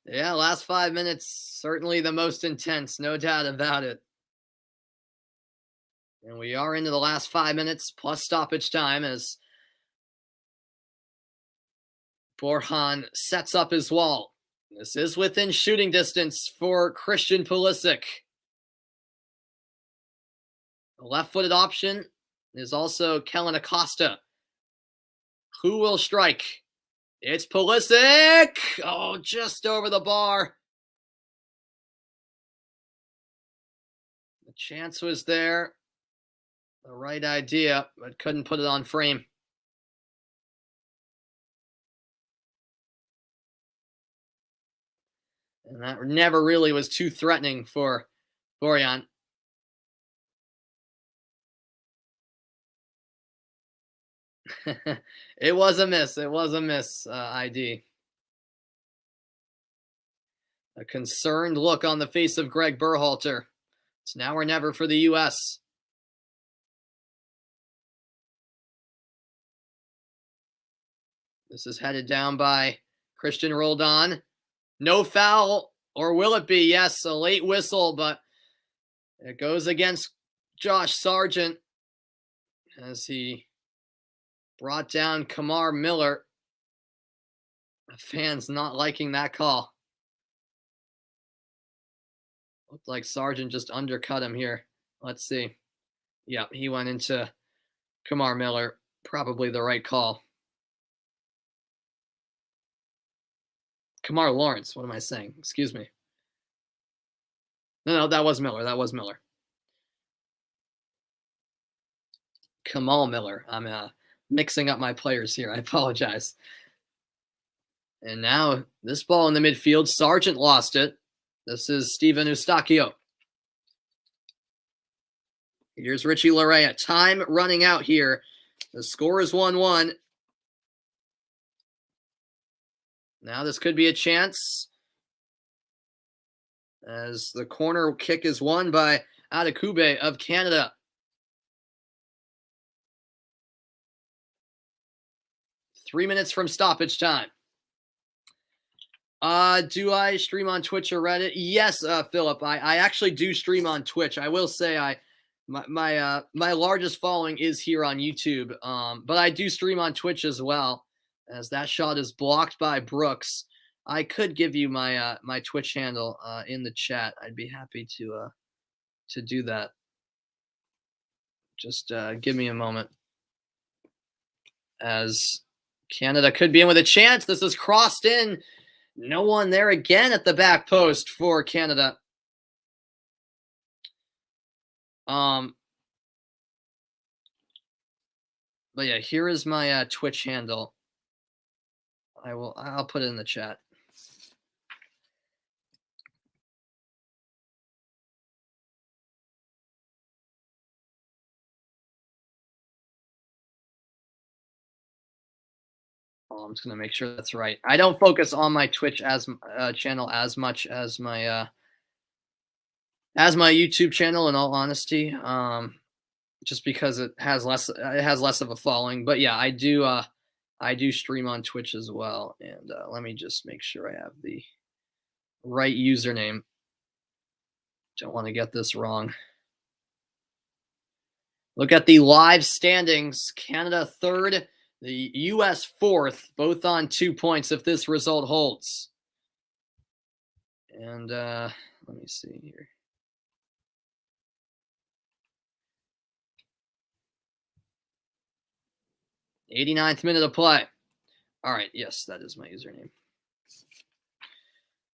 Yeah, last 5 minutes, certainly the most intense, no doubt about it. And we are into the last 5 minutes plus stoppage time as Borjan sets up his wall. This is within shooting distance for Christian Pulisic. The left-footed option is also Kellen Acosta. Who will strike? It's Pulisic! Oh, just over the bar. The chance was there. The right idea, but couldn't put it on frame. And that never really was too threatening for Borjan. It was a miss. It was a miss, ID. A concerned look on the face of Greg Berhalter. It's now or never for the U.S. This is headed down by Christian Roldan. No foul, or will it be? Yes, a late whistle, but it goes against Josh Sargent as he brought down Kamar Miller. The fans not liking that call. Looked like Sargent just undercut him here. Let's see. Yep, he went into Kamar Miller. Probably the right call. Kamar Lawrence. What am I saying? Excuse me. No, that was Miller. That was Miller. Kamal Miller. I'm mixing up my players here. I apologize. And now this ball in the midfield. Sargent lost it. This is Steven Eustachio. Here's Richie Larea. Time running out here. The score is 1-1. Now this could be a chance as the corner kick is won by Adekugbe of Canada. Three minutes from stoppage time. Do I stream on Twitch or Reddit? Yes, Philip. I actually do stream on Twitch. I will say my largest following is here on YouTube. But I do stream on Twitch as well, as that shot is blocked by Brooks. I could give you my my Twitch handle in the chat. I'd be happy to do that. Just give me a moment. As Canada could be in with a chance. This is crossed in. No one there again at the back post for Canada. But yeah, here is my Twitch handle. I'll put it in the chat. I'm just gonna make sure that's right. I don't focus on my Twitch as channel as much as my YouTube channel. In all honesty, just because it has less of a following. But yeah, I do stream on Twitch as well. And let me just make sure I have the right username. Don't want to get this wrong. Look at the live standings. Canada third. The U.S. fourth, both on 2 points if this result holds. And let me see here. '89th minute of play. All right, yes, that is my username.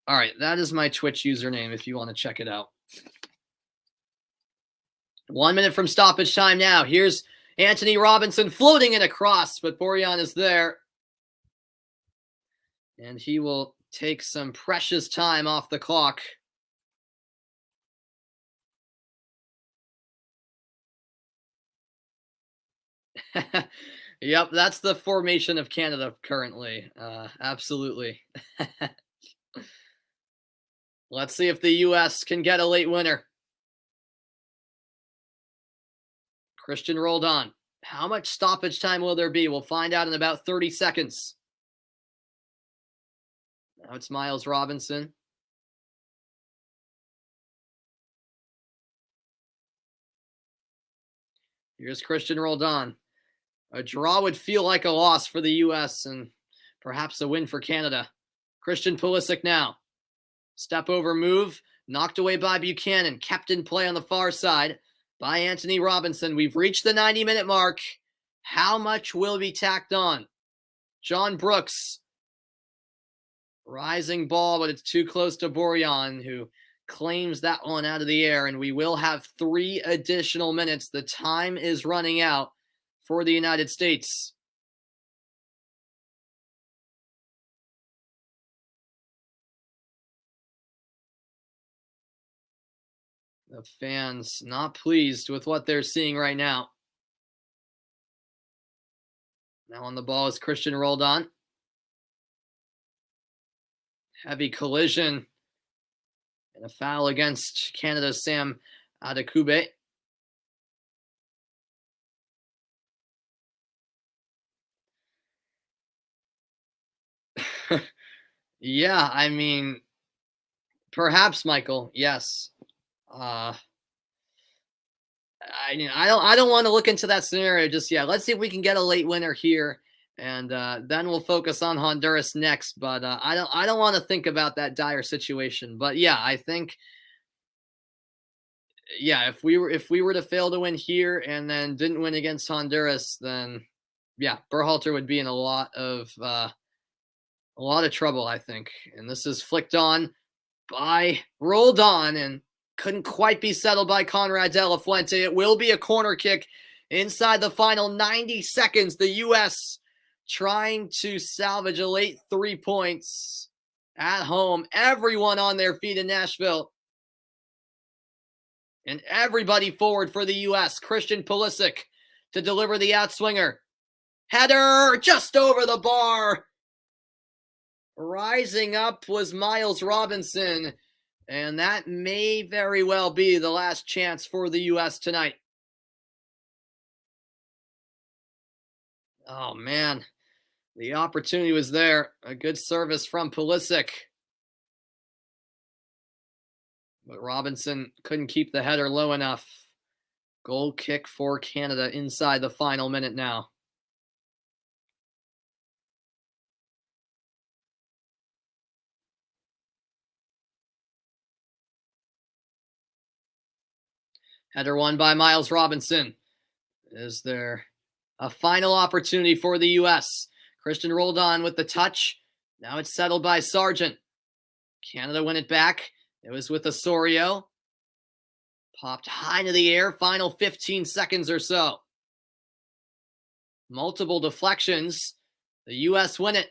All right, that is my Twitch username if you want to check it out. 1 minute from stoppage time now. Here's Anthony Robinson floating it across, but Borjan is there. And he will take some precious time off the clock. Yep, that's the formation of Canada currently. Absolutely. Let's see if the U.S. can get a late winner. Christian rolled on. How much stoppage time will there be? We'll find out in about 30 seconds. Now it's Miles Robinson. Here's Christian rolled on. A draw would feel like a loss for the U.S. and perhaps a win for Canada. Christian Pulisic now. Step over move. Knocked away by Buchanan. Kept in play on the far side by Anthony Robinson. We've reached the 90-minute mark. How much will be tacked on? John Brooks. Rising ball, but it's too close to Borjan, who claims that one out of the air. And we will have 3 additional minutes. The time is running out for the United States. The fans not pleased with what they're seeing right now. Now on the ball is Christian rolled on. Heavy collision and a foul against Canada's Sam Adekugbe. Yeah, I mean, perhaps, Michael. Yes. I don't want to look into that scenario just yet. Let's see if we can get a late winner here, and then we'll focus on Honduras next. But I don't want to think about that dire situation. But yeah, I think if we were to fail to win here and then didn't win against Honduras, then yeah, Berhalter would be in a lot of trouble, I think. And this is flicked on by rolled on and couldn't quite be settled by Conrad De La Fuente. It will be a corner kick inside the final 90 seconds. The U.S. trying to salvage a late 3 points at home. Everyone on their feet in Nashville. And everybody forward for the U.S. Christian Pulisic to deliver the outswinger. Header just over the bar. Rising up was Miles Robinson. And that may very well be the last chance for the U.S. tonight. Oh, man. The opportunity was there. A good service from Pulisic. But Robinson couldn't keep the header low enough. Goal kick for Canada inside the final minute now. Header won by Miles Robinson. Is there a final opportunity for the U.S.? Christian rolled on with the touch. Now it's settled by Sargent. Canada win it back. It was with Osorio. Popped high into the air. Final 15 seconds or so. Multiple deflections. The U.S. win it.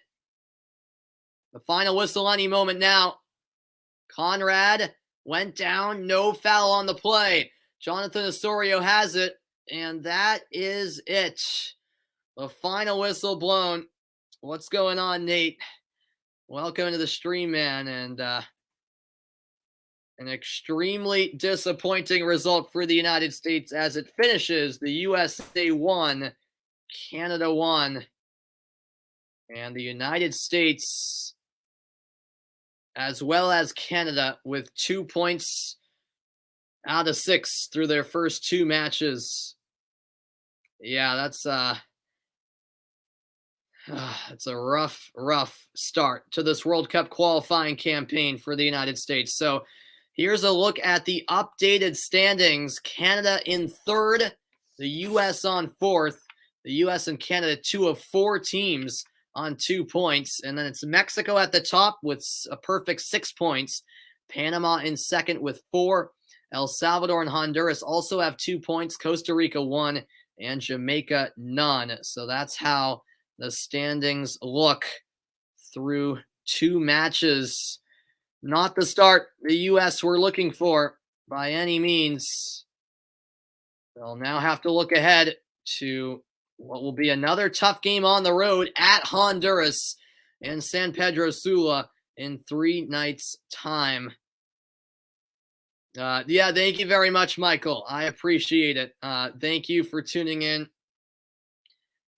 The final whistle any moment now. Conrad went down. No foul on the play. Jonathan Osorio has it, and that is it. The final whistle blown. What's going on, Nate? Welcome to the stream, man, and an extremely disappointing result for the United States as it finishes. The USA won, Canada won, and the United States, as well as Canada, with 2 points out of 6 through their first 2 matches. Yeah, that's a rough start to this World Cup qualifying campaign for the United States. So here's a look at the updated standings. Canada in 3rd, the U.S. on 4th. The U.S. and Canada, 2 of 4 teams on 2 points. And then it's Mexico at the top with a perfect 6 points. Panama in 2nd with 4. El Salvador and Honduras also have 2 points. Costa Rica 1 and Jamaica none. So that's how the standings look through 2 matches. Not the start the U.S. were looking for by any means. They'll now have to look ahead to what will be another tough game on the road at Honduras and San Pedro Sula in 3 nights' time. Yeah, thank you very much, Michael. I appreciate it. Thank you for tuning in.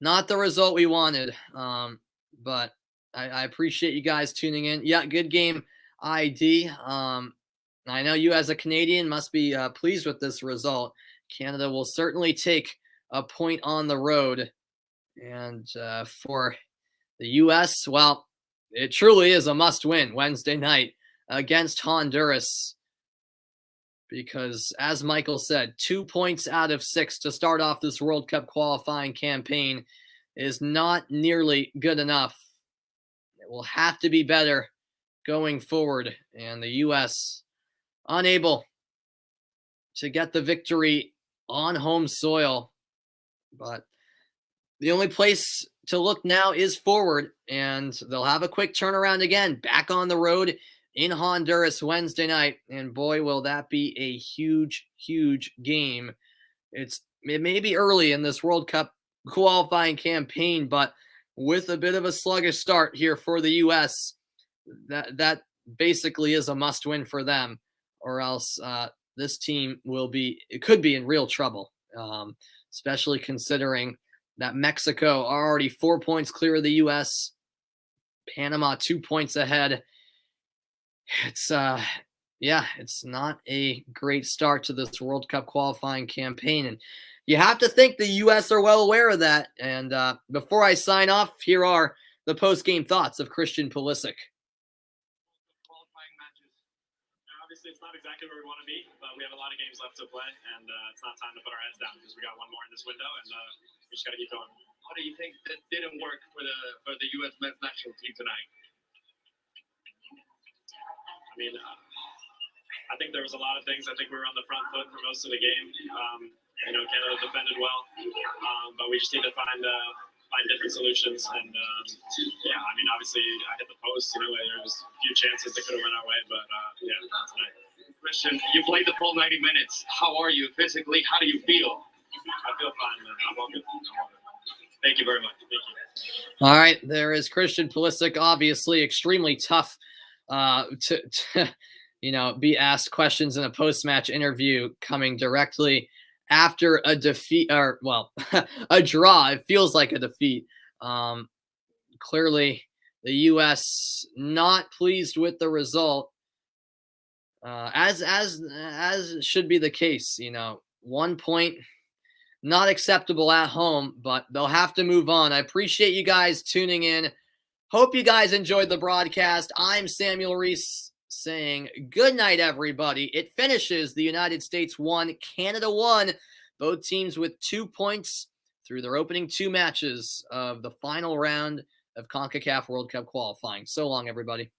Not the result we wanted, but I appreciate you guys tuning in. Yeah, good game ID. I know you as a Canadian must be pleased with this result. Canada will certainly take a point on the road. And for the U.S., well, it truly is a must-win Wednesday night against Honduras. Because, as Michael said, 2 points out of 6 to start off this World Cup qualifying campaign is not nearly good enough. It will have to be better going forward, and the U.S. unable to get the victory on home soil. But the only place to look now is forward, and they'll have a quick turnaround again, back on the road in Honduras Wednesday night, and boy, will that be a huge, huge game. It may be early in this World Cup qualifying campaign, but with a bit of a sluggish start here for the U.S., that basically is a must-win for them, or else this team could be in real trouble, especially considering that Mexico are already 4 points clear of the U.S., Panama 2 points ahead. It's not a great start to this World Cup qualifying campaign, and you have to think the U.S. are well aware of that. And before I sign off, here are the post-game thoughts of Christian Pulisic. Qualifying matches. Obviously, it's not exactly where we want to be, but we have a lot of games left to play, and it's not time to put our heads down because we got one more in this window, and we just got to keep going. What do you think that didn't work for the U.S. men's national team tonight? I mean, I think there was a lot of things. I think we were on the front foot for most of the game. Canada defended well, but we just need to find different solutions. And obviously, I hit the post. There was a few chances that could have went our way, but not tonight. Christian, you played the full 90 minutes. How are you physically? How do you feel? I feel fine, man. I'm all good. Thank you very much. Thank you. All right, there is Christian Pulisic. Obviously, extremely tough to be asked questions in a post-match interview coming directly after a defeat, or a draw. It feels like a defeat. Clearly, the U.S. not pleased with the result, as should be the case. 1 point, not acceptable at home, but they'll have to move on. I appreciate you guys tuning in. Hope you guys enjoyed the broadcast. I'm Samuel Reese saying good night, everybody. It finishes the United States 1, Canada 1. Both teams with 2 points through their opening 2 matches of the final round of CONCACAF World Cup qualifying. So long, everybody.